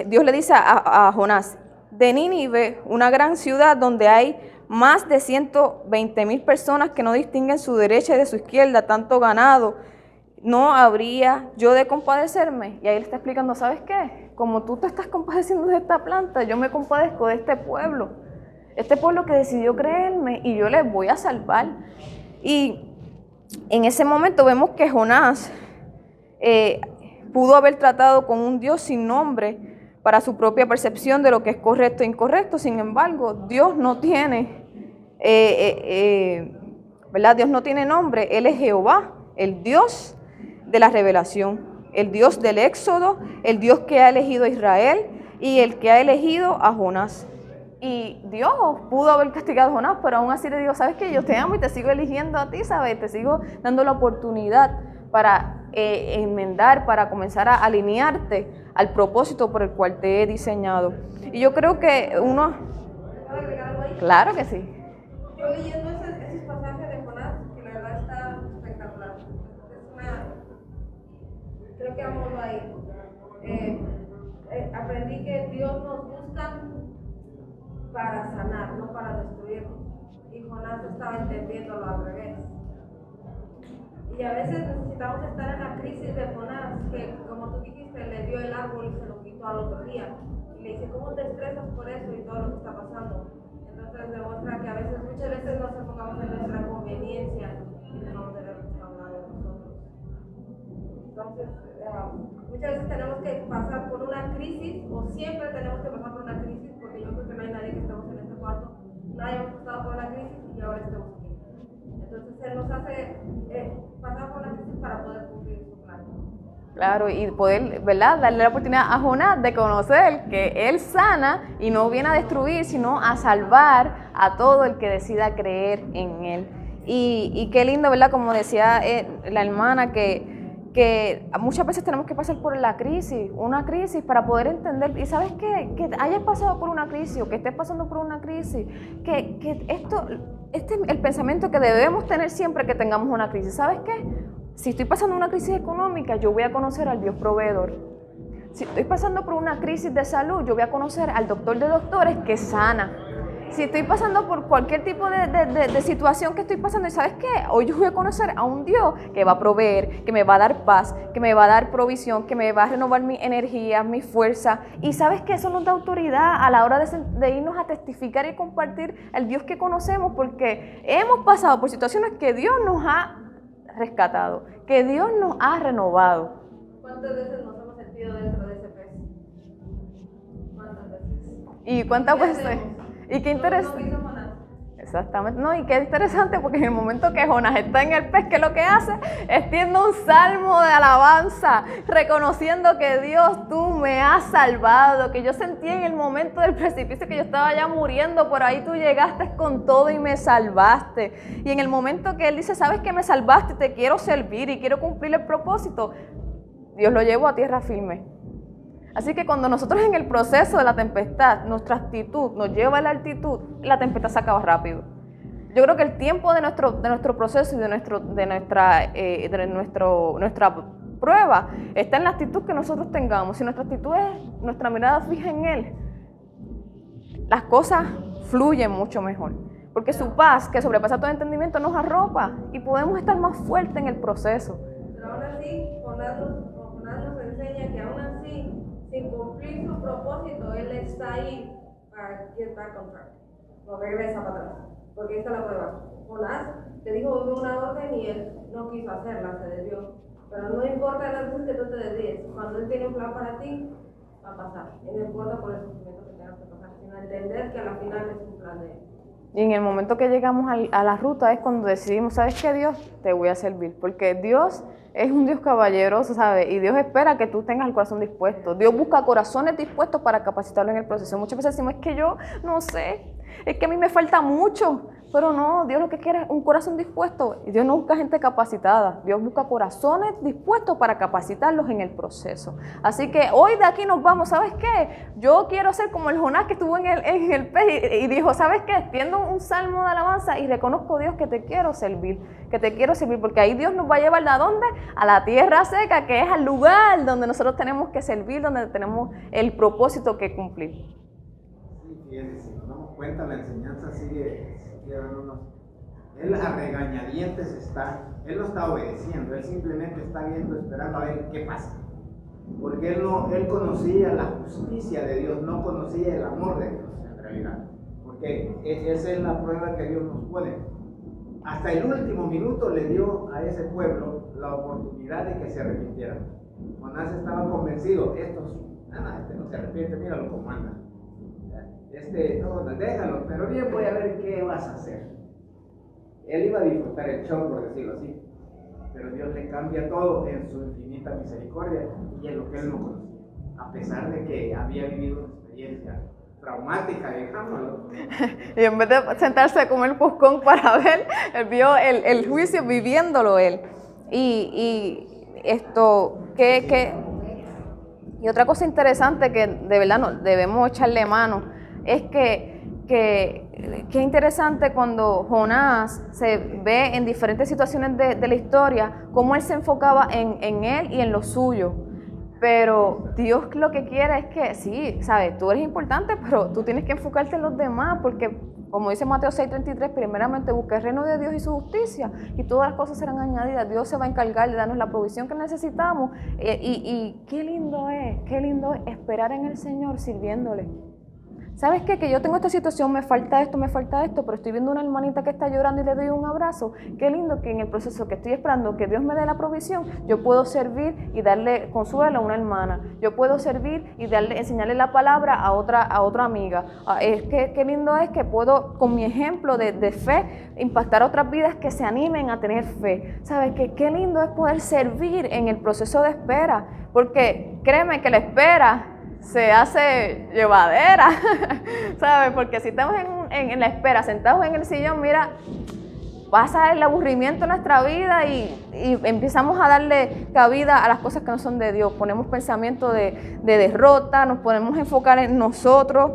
Dios le dice a Jonás, de Nínive, una gran ciudad donde hay más de 120,000 personas que no distinguen su derecha y de su izquierda, tanto ganado, ¿no habría yo de compadecerme? Y ahí le está explicando, ¿sabes qué? Como tú te estás compadeciendo de esta planta, yo me compadezco de este pueblo que decidió creerme y yo les voy a salvar. Y en ese momento vemos que Jonás pudo haber tratado con un Dios sin nombre para su propia percepción de lo que es correcto e incorrecto. Sin embargo, Dios no tiene, ¿verdad? Dios no tiene nombre. Él es Jehová, el Dios de la revelación, el Dios del éxodo, el Dios que ha elegido a Israel y el que ha elegido a Jonás. Y Dios pudo haber castigado a Jonás, pero aún así le digo, ¿sabes qué? Yo te amo y te sigo eligiendo a ti, ¿sabes? Te sigo dando la oportunidad para enmendar, para comenzar a alinearte al propósito por el cual te he diseñado. Y yo creo que uno... ¿Puedo agregar algo ahí? Claro que sí. Yo leyendo esos pasajes de Jonás, que la verdad está espectacular. Creo que vamos ahí. Aprendí que Dios nos busca para sanar, no para destruirnos. Y Jonás estaba entendiéndolo al revés. Y a veces necesitamos estar en la crisis de Jonás, que como tú dijiste, le dio el árbol y se lo quitó al otro día. Y le dice, ¿cómo te estresas por eso y todo lo que está pasando? Entonces demuestra que a veces, muchas veces nos enfocamos en nuestra conveniencia y dejamos de ver lo que está hablando de nosotros. Entonces, muchas veces tenemos que pasar por una crisis, o siempre tenemos que pasar por una crisis, porque yo creo que no hay nadie que estemos en este cuarto, nadie hemos pasado por una crisis y ahora estamos aquí. Entonces Él nos hace pasar por la crisis para poder cumplir su plan. Claro, y poder, ¿verdad?, darle la oportunidad a Jonás de conocer que Él sana y no viene a destruir, sino a salvar a todo el que decida creer en Él. Y qué lindo, ¿verdad?, como decía la hermana, que muchas veces tenemos que pasar por una crisis para poder entender. Y ¿sabes qué? Que hayas pasado por una crisis o que estés pasando por una crisis, que este es el pensamiento que debemos tener siempre que tengamos una crisis. ¿Sabes qué? Si estoy pasando una crisis económica, yo voy a conocer al Dios proveedor. Si estoy pasando por una crisis de salud, yo voy a conocer al doctor de doctores que sana. Si estoy pasando por cualquier tipo de situación que estoy pasando, ¿y sabes qué? Hoy yo voy a conocer a un Dios que va a proveer, que me va a dar paz, que me va a dar provisión, que me va a renovar mi energía, mi fuerza. Y ¿sabes qué? Eso nos da autoridad a la hora de irnos a testificar y compartir el Dios que conocemos, porque hemos pasado por situaciones que Dios nos ha rescatado, que Dios nos ha renovado. ¿Cuántas veces nos hemos sentido dentro de ese pez? ¿Cuántas veces? ¿Y cuántas veces? Y qué interesante. Exactamente, no, y qué interesante, porque en el momento que Jonás está en el pez, ¿qué es lo que hace? Extiende un salmo de alabanza, reconociendo que Dios, tú me has salvado, que yo sentí en el momento del precipicio que yo estaba ya muriendo, por ahí tú llegaste con todo y me salvaste. Y en el momento que él dice, sabes que me salvaste, te quiero servir y quiero cumplir el propósito, Dios lo llevó a tierra firme. Así que cuando nosotros en el proceso de la tempestad, nuestra actitud nos lleva a la altitud, la tempestad se acaba rápido. Yo creo que el tiempo de nuestro proceso y de nuestra prueba está en la actitud que nosotros tengamos. Si nuestra actitud es nuestra mirada fija en Él, las cosas fluyen mucho mejor. Porque su paz, que sobrepasa todo entendimiento, nos arropa y podemos estar más fuertes en el proceso. Pero aún así, Jonás nos enseña que aún así, sin cumplir su propósito, Él está ahí para get back on track. No regresa para atrás, porque esta es la prueba. Jonás te dijo una orden y él no quiso hacerla, se desvió. Pero no importa las veces que tú te desvíes, cuando Él tiene un plan para ti, va a pasar. Y no importa por el sufrimiento que tengas que pasar, sino entender que al final es un plan de Él. Y en el momento que llegamos a la ruta es cuando decidimos, ¿sabes qué, Dios? Te voy a servir. Porque Dios es un Dios caballeroso, ¿sabes? Y Dios espera que tú tengas el corazón dispuesto. Dios busca corazones dispuestos para capacitarlo en el proceso. Muchas veces decimos, es que yo no sé, es que a mí me falta mucho. Pero no, Dios lo que quiere es un corazón dispuesto. Y Dios no busca gente capacitada. Dios busca corazones dispuestos para capacitarlos en el proceso. Así que hoy de aquí nos vamos, ¿sabes qué? Yo quiero ser como el Jonás que estuvo en el pez y dijo, ¿sabes qué? Extiendo un salmo de alabanza y reconozco, Dios, que te quiero servir. Que te quiero servir, porque ahí Dios nos va a llevar ¿a dónde? A la tierra seca, que es al lugar donde nosotros tenemos que servir, donde tenemos el propósito que cumplir. Sí, fíjense, si nos damos cuenta, la enseñanza sigue dándonos. Él a regañadientes está, él no está obedeciendo, él simplemente está viendo, esperando a ver qué pasa. Porque él conocía la justicia de Dios, no conocía el amor de Dios en realidad. Porque esa es la prueba que Dios nos pone. Hasta el último minuto le dio a ese pueblo la oportunidad de que se arrepintieran. Jonás estaba convencido, este no se arrepiente, míralo cómo anda. No, déjalo, pero bien voy a ver qué vas a hacer. Él iba a disfrutar el show, por decirlo así, pero Dios le cambia todo en su infinita misericordia y en lo que él no conocía, a pesar de que había vivido una experiencia traumática, dejámoslo. Y en vez de sentarse a comer poscón para ver, él vio el juicio viviéndolo él. Y otra cosa interesante que de verdad no debemos echarle mano es que interesante cuando Jonás se ve en diferentes situaciones de la historia, cómo él se enfocaba en él y en lo suyo. Pero Dios lo que quiere es que, sí, sabes, tú eres importante, pero tú tienes que enfocarte en los demás, porque como dice Mateo 6:33, primeramente busca el reino de Dios y su justicia, y todas las cosas serán añadidas. Dios se va a encargar de darnos la provisión que necesitamos, y qué lindo es esperar en el Señor sirviéndole. ¿Sabes qué? Que yo tengo esta situación, me falta esto, pero estoy viendo una hermanita que está llorando y le doy un abrazo. Qué lindo que en el proceso que estoy esperando que Dios me dé la provisión, yo puedo servir y darle consuelo a una hermana. Yo puedo servir y enseñarle la palabra a otra amiga. Qué lindo es que puedo, con mi ejemplo de fe, impactar a otras vidas que se animen a tener fe. ¿Sabes qué? Qué lindo es poder servir en el proceso de espera, porque créeme que la espera se hace llevadera, ¿sabes? Porque si estamos en la espera, sentados en el sillón, mira, pasa el aburrimiento en nuestra vida y empezamos a darle cabida a las cosas que no son de Dios. Ponemos pensamiento de derrota, nos podemos enfocar en nosotros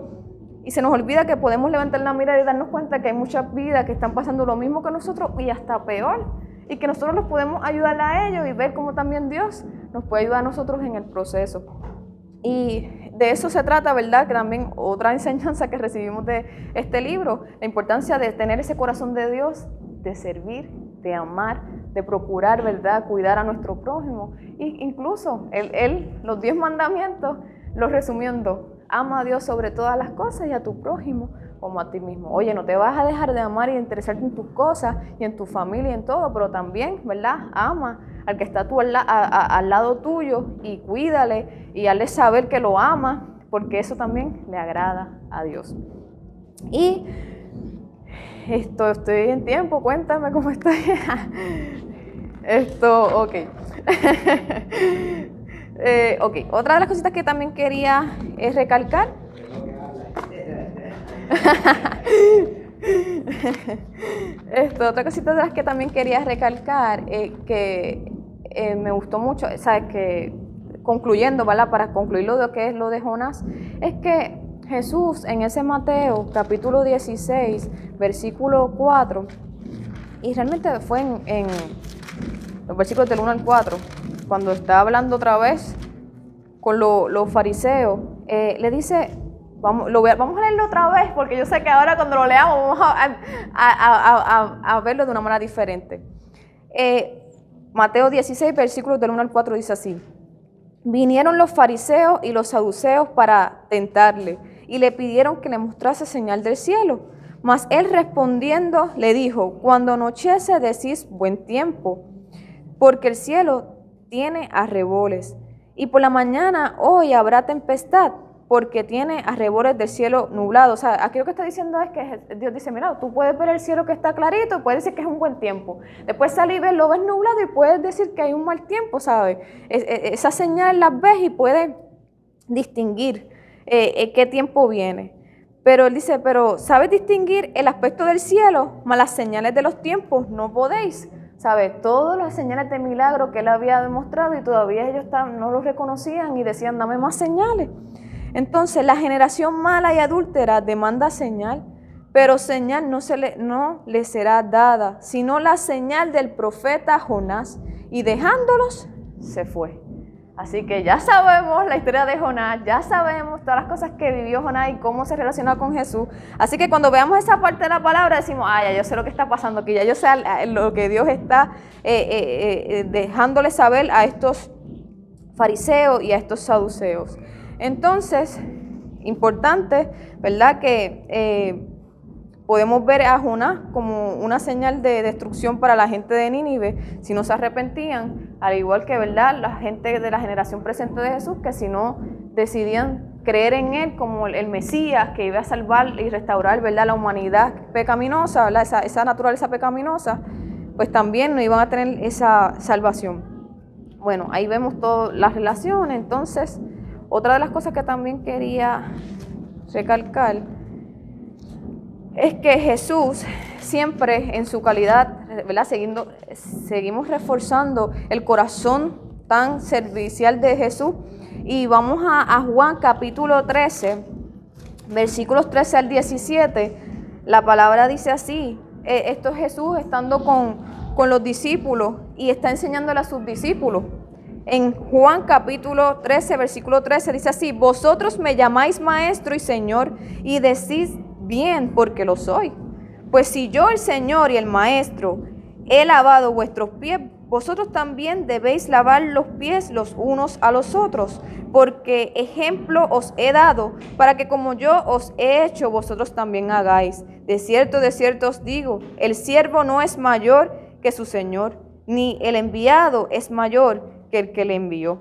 y se nos olvida que podemos levantar la mirada y darnos cuenta que hay muchas vidas que están pasando lo mismo que nosotros y hasta peor, y que nosotros los podemos ayudar a ellos y ver cómo también Dios nos puede ayudar a nosotros en el proceso. Y de eso se trata, ¿verdad? Que también otra enseñanza que recibimos de este libro, la importancia de tener ese corazón de Dios, de servir, de amar, de procurar, ¿verdad? Cuidar a nuestro prójimo. Y incluso los 10 mandamientos los resumiendo: ama a Dios sobre todas las cosas y a tu prójimo como a ti mismo. Oye, no te vas a dejar de amar y de interesarte en tus cosas y en tu familia y en todo, pero también, ¿verdad? Ama al que está al lado tuyo y cuídale y hazle saber que lo ama, porque eso también le agrada a Dios. Y estoy en tiempo, cuéntame cómo estoy. Ok. Ok, otra de las cositas que también quería recalcar. Otra cosita de las que también quería recalcar, que me gustó mucho, ¿sabes? Que concluyendo, ¿verdad? Para concluir lo que es lo de Jonás, es que Jesús en ese Mateo capítulo 16, versículo 4, y realmente fue en los versículos del 1 al 4, cuando está hablando otra vez con los fariseos, le dice, vamos a leerlo otra vez, porque yo sé que ahora cuando lo leamos vamos a verlo de una manera diferente. Mateo 16, versículos del 1 al 4 dice así: vinieron los fariseos y los saduceos para tentarle, y le pidieron que le mostrase señal del cielo. Mas él respondiendo le dijo: cuando anochece decís buen tiempo, porque el cielo tiene arreboles, y por la mañana hoy habrá tempestad, porque tiene arrebores del cielo nublado. O sea, aquí lo que está diciendo es que Dios dice, mira, tú puedes ver el cielo que está clarito, puedes decir que es un buen tiempo. Después salís y lo ves nublado y puedes decir que hay un mal tiempo, ¿sabes? Esa señal las ves y puedes distinguir qué tiempo viene. Pero él dice, pero ¿sabes distinguir el aspecto del cielo? Más las señales de los tiempos, no podéis. ¿Sabes? Todas las señales de milagro que él había demostrado y todavía ellos no lo reconocían y decían, dame más señales. Entonces, la generación mala y adúltera demanda señal, pero señal no le será dada, sino la señal del profeta Jonás, y dejándolos, se fue. Así que ya sabemos la historia de Jonás, ya sabemos todas las cosas que vivió Jonás y cómo se relaciona con Jesús. Así que cuando veamos esa parte de la palabra decimos, ya yo sé lo que está pasando, que ya yo sé lo que Dios está dejándole saber a estos fariseos y a estos saduceos. Entonces, importante, ¿verdad? Que podemos ver a Jonás como una señal de destrucción para la gente de Nínive si no se arrepentían, al igual que, ¿verdad?, la gente de la generación presente de Jesús, que si no decidían creer en Él como el Mesías que iba a salvar y restaurar, ¿verdad?, la humanidad pecaminosa, ¿verdad?, esa naturaleza pecaminosa, pues también no iban a tener esa salvación. Bueno, ahí vemos toda la relación. Entonces, otra de las cosas que también quería recalcar es que Jesús siempre en su calidad, ¿verdad?, seguimos reforzando el corazón tan servicial de Jesús. Y vamos a Juan capítulo 13, versículos 13 al 17. La palabra dice así, esto es Jesús estando con los discípulos y está enseñándole a sus discípulos. En Juan capítulo 13, versículo 13 dice así, vosotros me llamáis maestro y señor y decís bien porque lo soy. Pues si yo, el Señor y el Maestro, he lavado vuestros pies, vosotros también debéis lavar los pies los unos a los otros, porque ejemplo os he dado, para que como yo os he hecho, vosotros también hagáis. De cierto os digo, el siervo no es mayor que su Señor, ni el enviado es mayor que el que le envió.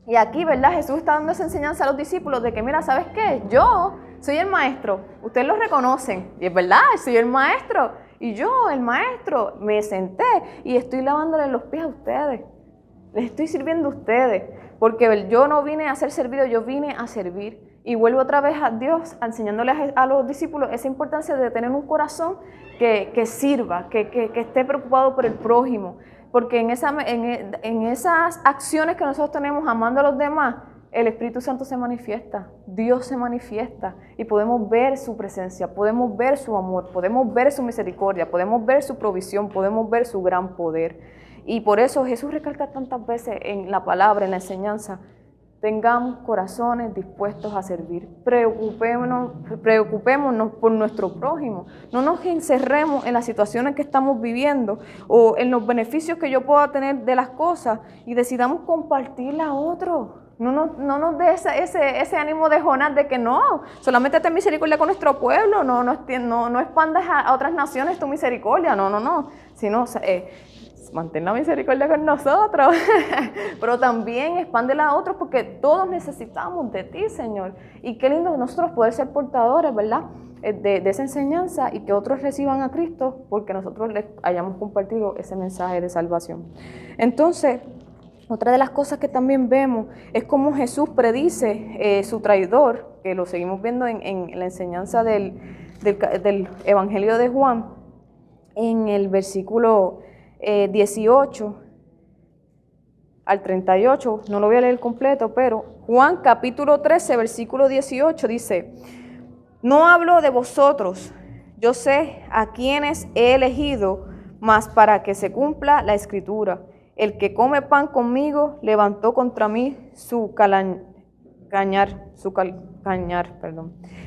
Y aquí, ¿verdad?, Jesús está dando esa enseñanza a los discípulos de que, mira, ¿sabes qué? Yo soy el maestro, ustedes lo reconocen, y es verdad, soy el maestro, y yo, el maestro, me senté y estoy lavándole los pies a ustedes, les estoy sirviendo a ustedes, porque yo no vine a ser servido, yo vine a servir. Y vuelvo otra vez a Dios, enseñándoles a los discípulos esa importancia de tener un corazón que sirva, que esté preocupado por el prójimo, porque en esas acciones que nosotros tenemos amando a los demás, el Espíritu Santo se manifiesta, Dios se manifiesta y podemos ver su presencia, podemos ver su amor, podemos ver su misericordia, podemos ver su provisión, podemos ver su gran poder. Y por eso Jesús recalca tantas veces en la palabra, en la enseñanza, tengamos corazones dispuestos a servir, preocupémonos por nuestro prójimo, no nos encerremos en las situaciones que estamos viviendo o en los beneficios que yo pueda tener de las cosas y decidamos compartirla a otros. No nos dé ese ánimo de Jonás de que no, solamente ten misericordia con nuestro pueblo, no expandas a otras naciones tu misericordia, no, sino mantén la misericordia con nosotros, pero también expándela a otros porque todos necesitamos de ti, Señor. Y qué lindo nosotros poder ser portadores, ¿verdad?, de esa enseñanza y que otros reciban a Cristo porque nosotros les hayamos compartido ese mensaje de salvación. Entonces, otra de las cosas que también vemos es cómo Jesús predice su traidor, que lo seguimos viendo en la enseñanza del Evangelio de Juan, en el versículo 18 al 38, no lo voy a leer completo, pero Juan capítulo 13, versículo 18 dice, no hablo de vosotros, yo sé a quienes he elegido, mas para que se cumpla la Escritura. El que come pan conmigo levantó contra mí su cañar.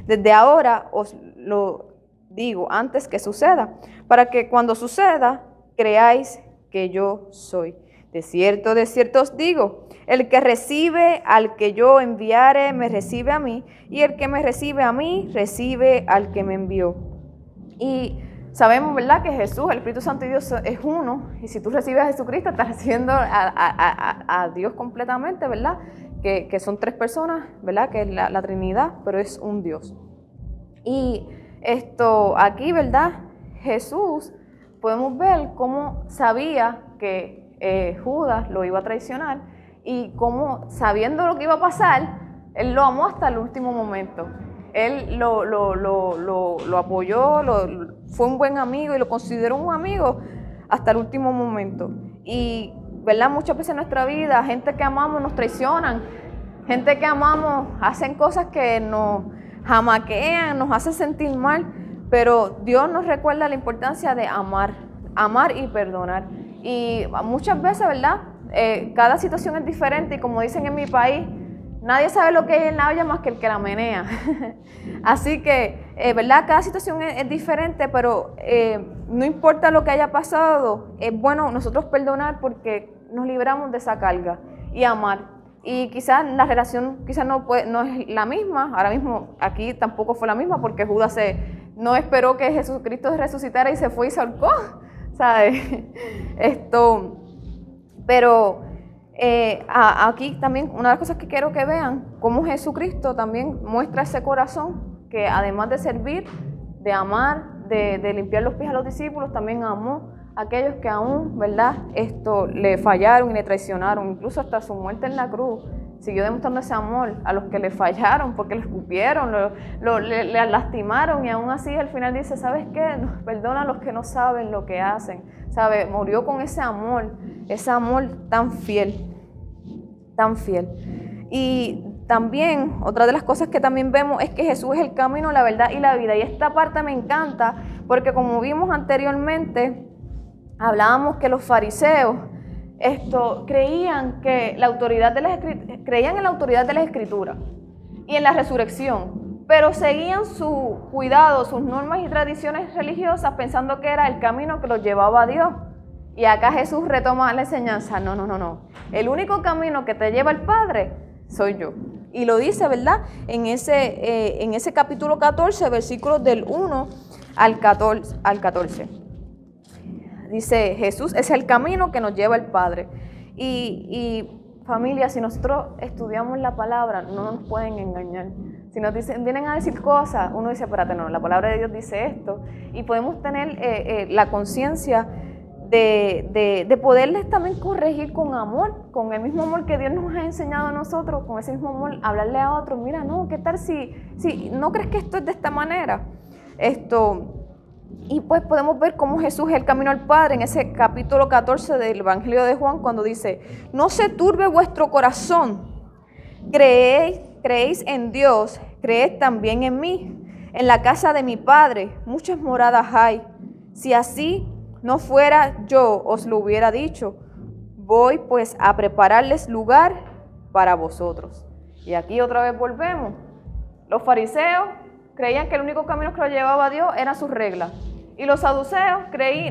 Desde ahora os lo digo antes que suceda, para que cuando suceda creáis que yo soy. De cierto os digo, el que recibe al que yo enviare me recibe a mí, y el que me recibe a mí recibe al que me envió. Y sabemos, ¿verdad?, que Jesús, el Espíritu Santo y Dios es uno, y si tú recibes a Jesucristo, estás recibiendo a Dios completamente, ¿verdad? que son 3 personas, ¿verdad? Que es la Trinidad, pero es un Dios. Y aquí, ¿verdad? Jesús, podemos ver cómo sabía que Judas lo iba a traicionar y cómo, sabiendo lo que iba a pasar, Él lo amó hasta el último momento. Él lo apoyó, fue un buen amigo y lo consideró un amigo hasta el último momento. Y, ¿verdad? Muchas veces en nuestra vida, gente que amamos nos traicionan, gente que amamos hacen cosas que nos jamaquean, nos hacen sentir mal, pero Dios nos recuerda la importancia de amar y perdonar. Y muchas veces, ¿verdad? Cada situación es diferente y como dicen en mi país, nadie sabe lo que hay en la olla más que el que la menea. Así que, ¿verdad? Cada situación es diferente, pero no importa lo que haya pasado, es bueno nosotros perdonar porque nos libramos de esa carga y amar. Y quizás la relación no es la misma, ahora mismo aquí tampoco fue la misma porque Judas no esperó que Jesucristo resucitara y se fue y se ahorcó, ¿sabes? Pero aquí también una de las cosas que quiero que vean, cómo Jesucristo también muestra ese corazón que además de servir, de amar, de limpiar los pies a los discípulos, también amó a aquellos que aún, ¿verdad? Le fallaron y le traicionaron, incluso hasta su muerte en la cruz. Siguió demostrando ese amor a los que le fallaron, porque le escupieron, le lastimaron y aún así al final dice, ¿sabes qué? Perdona a los que no saben lo que hacen, ¿sabes? Murió con ese amor tan fiel, tan fiel. Y también, otra de las cosas que también vemos es que Jesús es el camino, la verdad y la vida. Y esta parte me encanta porque como vimos anteriormente, hablábamos que los fariseos creían en la autoridad de las Escrituras y en la resurrección, pero seguían su cuidado, sus normas y tradiciones religiosas pensando que era el camino que los llevaba a Dios. Y acá Jesús retoma la enseñanza, no. El único camino que te lleva al Padre soy yo. Y lo dice, ¿verdad? En ese capítulo 14, versículos del 1 al 14. Dice, Jesús es el camino que nos lleva al Padre. Y familia, si nosotros estudiamos la palabra, no nos pueden engañar. Si nos vienen a decir cosas, uno dice, espérate, no, la palabra de Dios dice esto. Y podemos tener la conciencia de poderles también corregir con amor, con el mismo amor que Dios nos ha enseñado a nosotros, con ese mismo amor, hablarle a otros, mira, no, ¿qué tal si no crees que esto es de esta manera? Y pues podemos ver cómo Jesús es el camino al Padre en ese capítulo 14 del Evangelio de Juan, cuando dice, no se turbe vuestro corazón, creéis en Dios, creed también en mí. En la casa de mi Padre muchas moradas hay. Si así no fuera, yo os lo hubiera dicho. Voy pues a prepararles lugar para vosotros. Y aquí otra vez volvemos. Los fariseos creían que el único camino que los llevaba a Dios eran sus reglas. Y los saduceos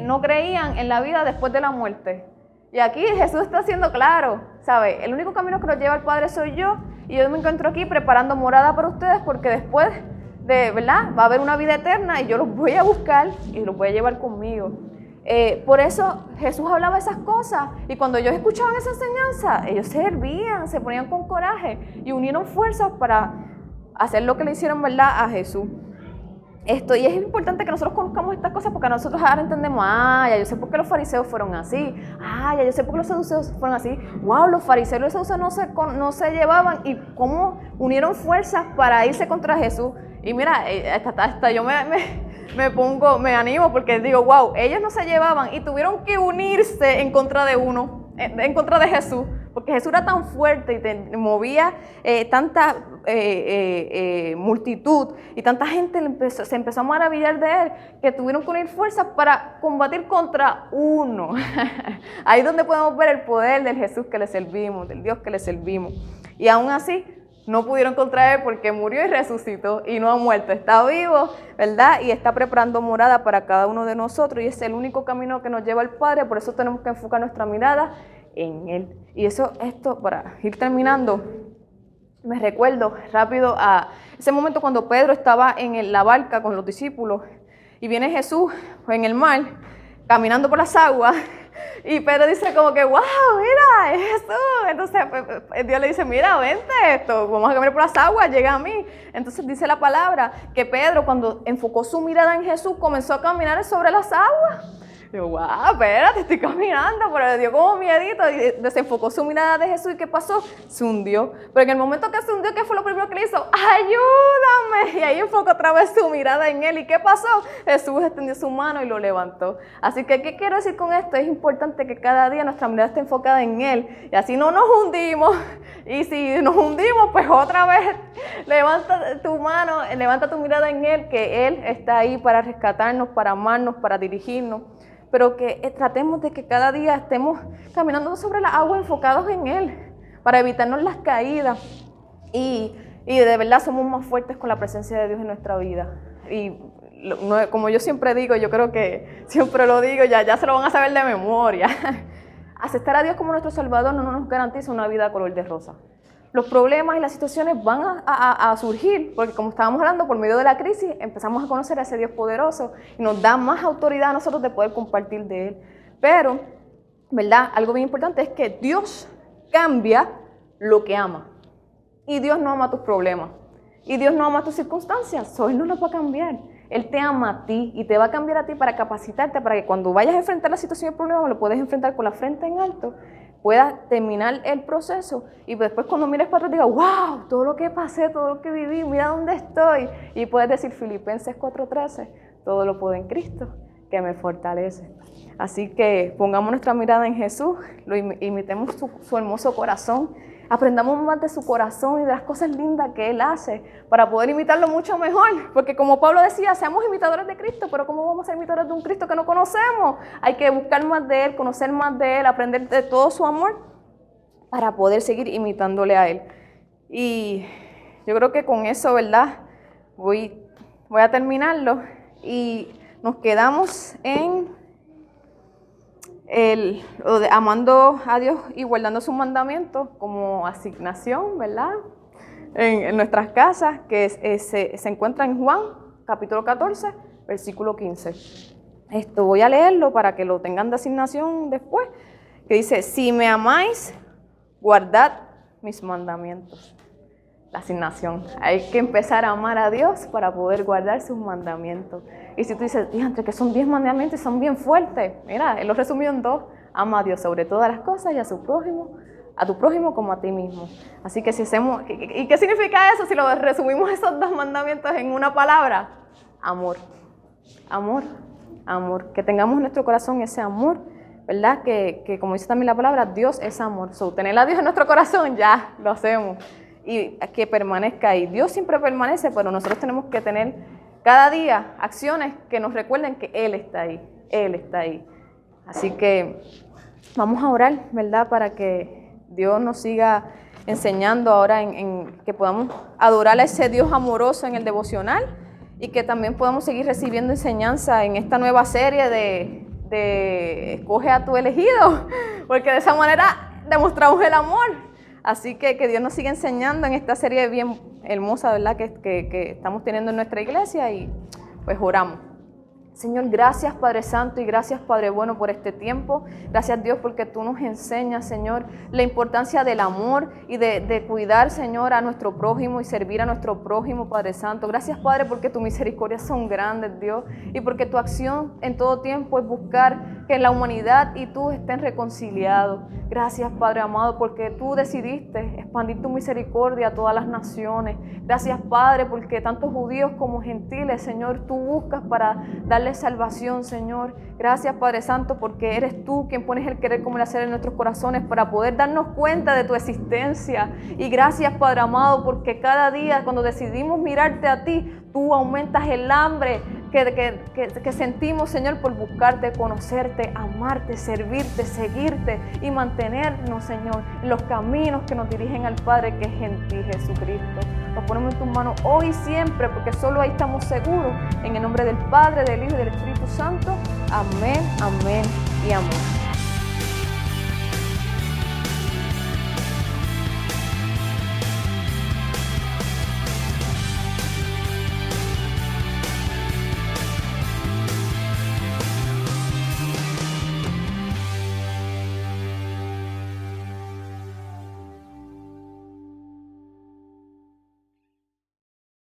no creían en la vida después de la muerte. Y aquí Jesús está siendo claro, ¿sabe? El único camino que los lleva al Padre soy yo. Y yo me encuentro aquí preparando morada para ustedes porque después ¿verdad? Va a haber una vida eterna y yo los voy a buscar y los voy a llevar conmigo. Por eso Jesús hablaba esas cosas y cuando ellos escuchaban esa enseñanza, ellos se hervían, se ponían con coraje y unieron fuerzas para hacer lo que le hicieron, ¿verdad?, a Jesús. Y es importante que nosotros conozcamos estas cosas porque nosotros ahora entendemos, ya yo sé por qué los fariseos fueron así, ya yo sé por qué los saduceos fueron así, wow, los fariseos y los saduceos no se llevaban y cómo unieron fuerzas para irse contra Jesús. Y mira, hasta yo me animo porque digo, wow, ellos no se llevaban y tuvieron que unirse en contra de en contra de Jesús, porque Jesús era tan fuerte y movía tanta multitud y tanta gente se empezó a maravillar de él, que tuvieron que unir fuerzas para combatir contra uno. Ahí es donde podemos ver el poder del Jesús que le servimos, del Dios que le servimos. Y aún así, no pudieron contra él porque murió y resucitó y no ha muerto, está vivo, ¿verdad? Y está preparando morada para cada uno de nosotros y es el único camino que nos lleva al Padre, por eso tenemos que enfocar nuestra mirada en él. Y esto para ir terminando, me recuerdo rápido a ese momento cuando Pedro estaba en la barca con los discípulos y viene Jesús en el mar, caminando por las aguas, Y Pedro dice como que, wow, mira, es Jesús. Entonces Dios le dice, mira, vente esto, vamos a caminar por las aguas, llega a mí. Entonces dice la palabra que Pedro, cuando enfocó su mirada en Jesús, comenzó a caminar sobre las aguas. Yo, wow, espérate, estoy caminando, pero le dio como miedito y desenfocó su mirada de Jesús. ¿Y qué pasó? Se hundió. Pero en el momento que se hundió, ¿qué fue lo primero que le hizo? ¡Ayúdame! Y ahí enfocó otra vez su mirada en él. ¿Y qué pasó? Jesús extendió su mano y lo levantó. Así que, ¿qué quiero decir con esto? Es importante que cada día nuestra mirada esté enfocada en Él. Y así no nos hundimos. Y si nos hundimos, pues otra vez levanta tu mano, levanta tu mirada en Él, que Él está ahí para rescatarnos, para amarnos, para dirigirnos. Pero que tratemos de que cada día estemos caminando sobre la agua enfocados en Él, para evitarnos las caídas. Y de verdad somos más fuertes con la presencia de Dios en nuestra vida. Y como yo siempre digo, yo creo que siempre lo digo, ya se lo van a saber de memoria. Aceptar a Dios como nuestro Salvador no nos garantiza una vida color de rosa. Los problemas y las situaciones van a surgir, porque como estábamos hablando, por medio de la crisis, empezamos a conocer a ese Dios poderoso y nos da más autoridad a nosotros de poder compartir de Él. Pero, ¿verdad? Algo bien importante es que Dios cambia lo que ama. Y Dios no ama tus problemas. Y Dios no ama tus circunstancias. Él no las va a cambiar. Él te ama a ti y te va a cambiar a ti para capacitarte, para que cuando vayas a enfrentar la situación y el problema, lo puedes enfrentar con la frente en alto, puedas terminar el proceso y después cuando mires para atrás digas, wow, todo lo que pasé, todo lo que viví, mira dónde estoy. Y puedes decir Filipenses 4:13, todo lo puedo en Cristo que me fortalece. Así que pongamos nuestra mirada en Jesús, lo imitemos su hermoso corazón, aprendamos más de su corazón y de las cosas lindas que Él hace para poder imitarlo mucho mejor. Porque como Pablo decía, seamos imitadores de Cristo, pero ¿cómo vamos a ser imitadores de un Cristo que no conocemos? Hay que buscar más de Él, conocer más de Él, aprender de todo su amor para poder seguir imitándole a Él. Y yo creo que con eso, ¿verdad? Voy a terminarlo y nos quedamos en amando a Dios y guardando sus mandamientos como asignación, ¿verdad? En nuestras casas, que se encuentra en Juan, capítulo 14, versículo 15. Esto voy a leerlo para que lo tengan de asignación después, que dice, si me amáis, guardad mis mandamientos. La asignación. Hay que empezar a amar a Dios para poder guardar sus mandamientos. Y si tú dices, fíjate que son 10 mandamientos y son bien fuertes, mira, Él los resumió en 2. Ama a Dios sobre todas las cosas y a tu prójimo como a ti mismo. Así que si hacemos, ¿y qué significa eso? Si lo resumimos esos 2 mandamientos en una palabra, amor. Amor, amor. Que tengamos en nuestro corazón ese amor, ¿verdad? Que como dice también la palabra, Dios es amor. So, tener a Dios en nuestro corazón, ya lo hacemos. Y que permanezca ahí. Dios siempre permanece, pero nosotros tenemos que tener cada día acciones que nos recuerden que Él está ahí. Él está ahí. Así que vamos a orar, ¿verdad? Para que Dios nos siga enseñando ahora en que podamos adorar a ese Dios amoroso en el devocional y que también podamos seguir recibiendo enseñanza en esta nueva serie de Escoge a tu elegido, porque de esa manera demostramos el amor. Así que Dios nos siga enseñando en esta serie bien hermosa, ¿verdad? Que estamos teniendo en nuestra iglesia y pues oramos. Señor, gracias Padre Santo y gracias Padre Bueno por este tiempo. Gracias Dios porque tú nos enseñas, Señor, la importancia del amor y de cuidar, Señor, a nuestro prójimo y servir a nuestro prójimo, Padre Santo. Gracias Padre porque tus misericordias son grandes, Dios, y porque tu acción en todo tiempo es buscar que la humanidad y tú estén reconciliados. Gracias Padre amado porque tú decidiste expandir tu misericordia a todas las naciones. Gracias Padre porque tanto judíos como gentiles, Señor, tú buscas para darles salvación, Señor. Gracias Padre Santo porque eres tú quien pones el querer como el hacer en nuestros corazones para poder darnos cuenta de tu existencia. Y gracias Padre amado porque cada día cuando decidimos mirarte a ti, tú aumentas el hambre que sentimos, Señor, por buscarte, conocerte, amarte, servirte, seguirte y mantenernos, Señor, en los caminos que nos dirigen al Padre que es en ti, Jesucristo. Nos ponemos en tus manos hoy y siempre, porque solo ahí estamos seguros. En el nombre del Padre, del Hijo y del Espíritu Santo. Amén, amén y amén.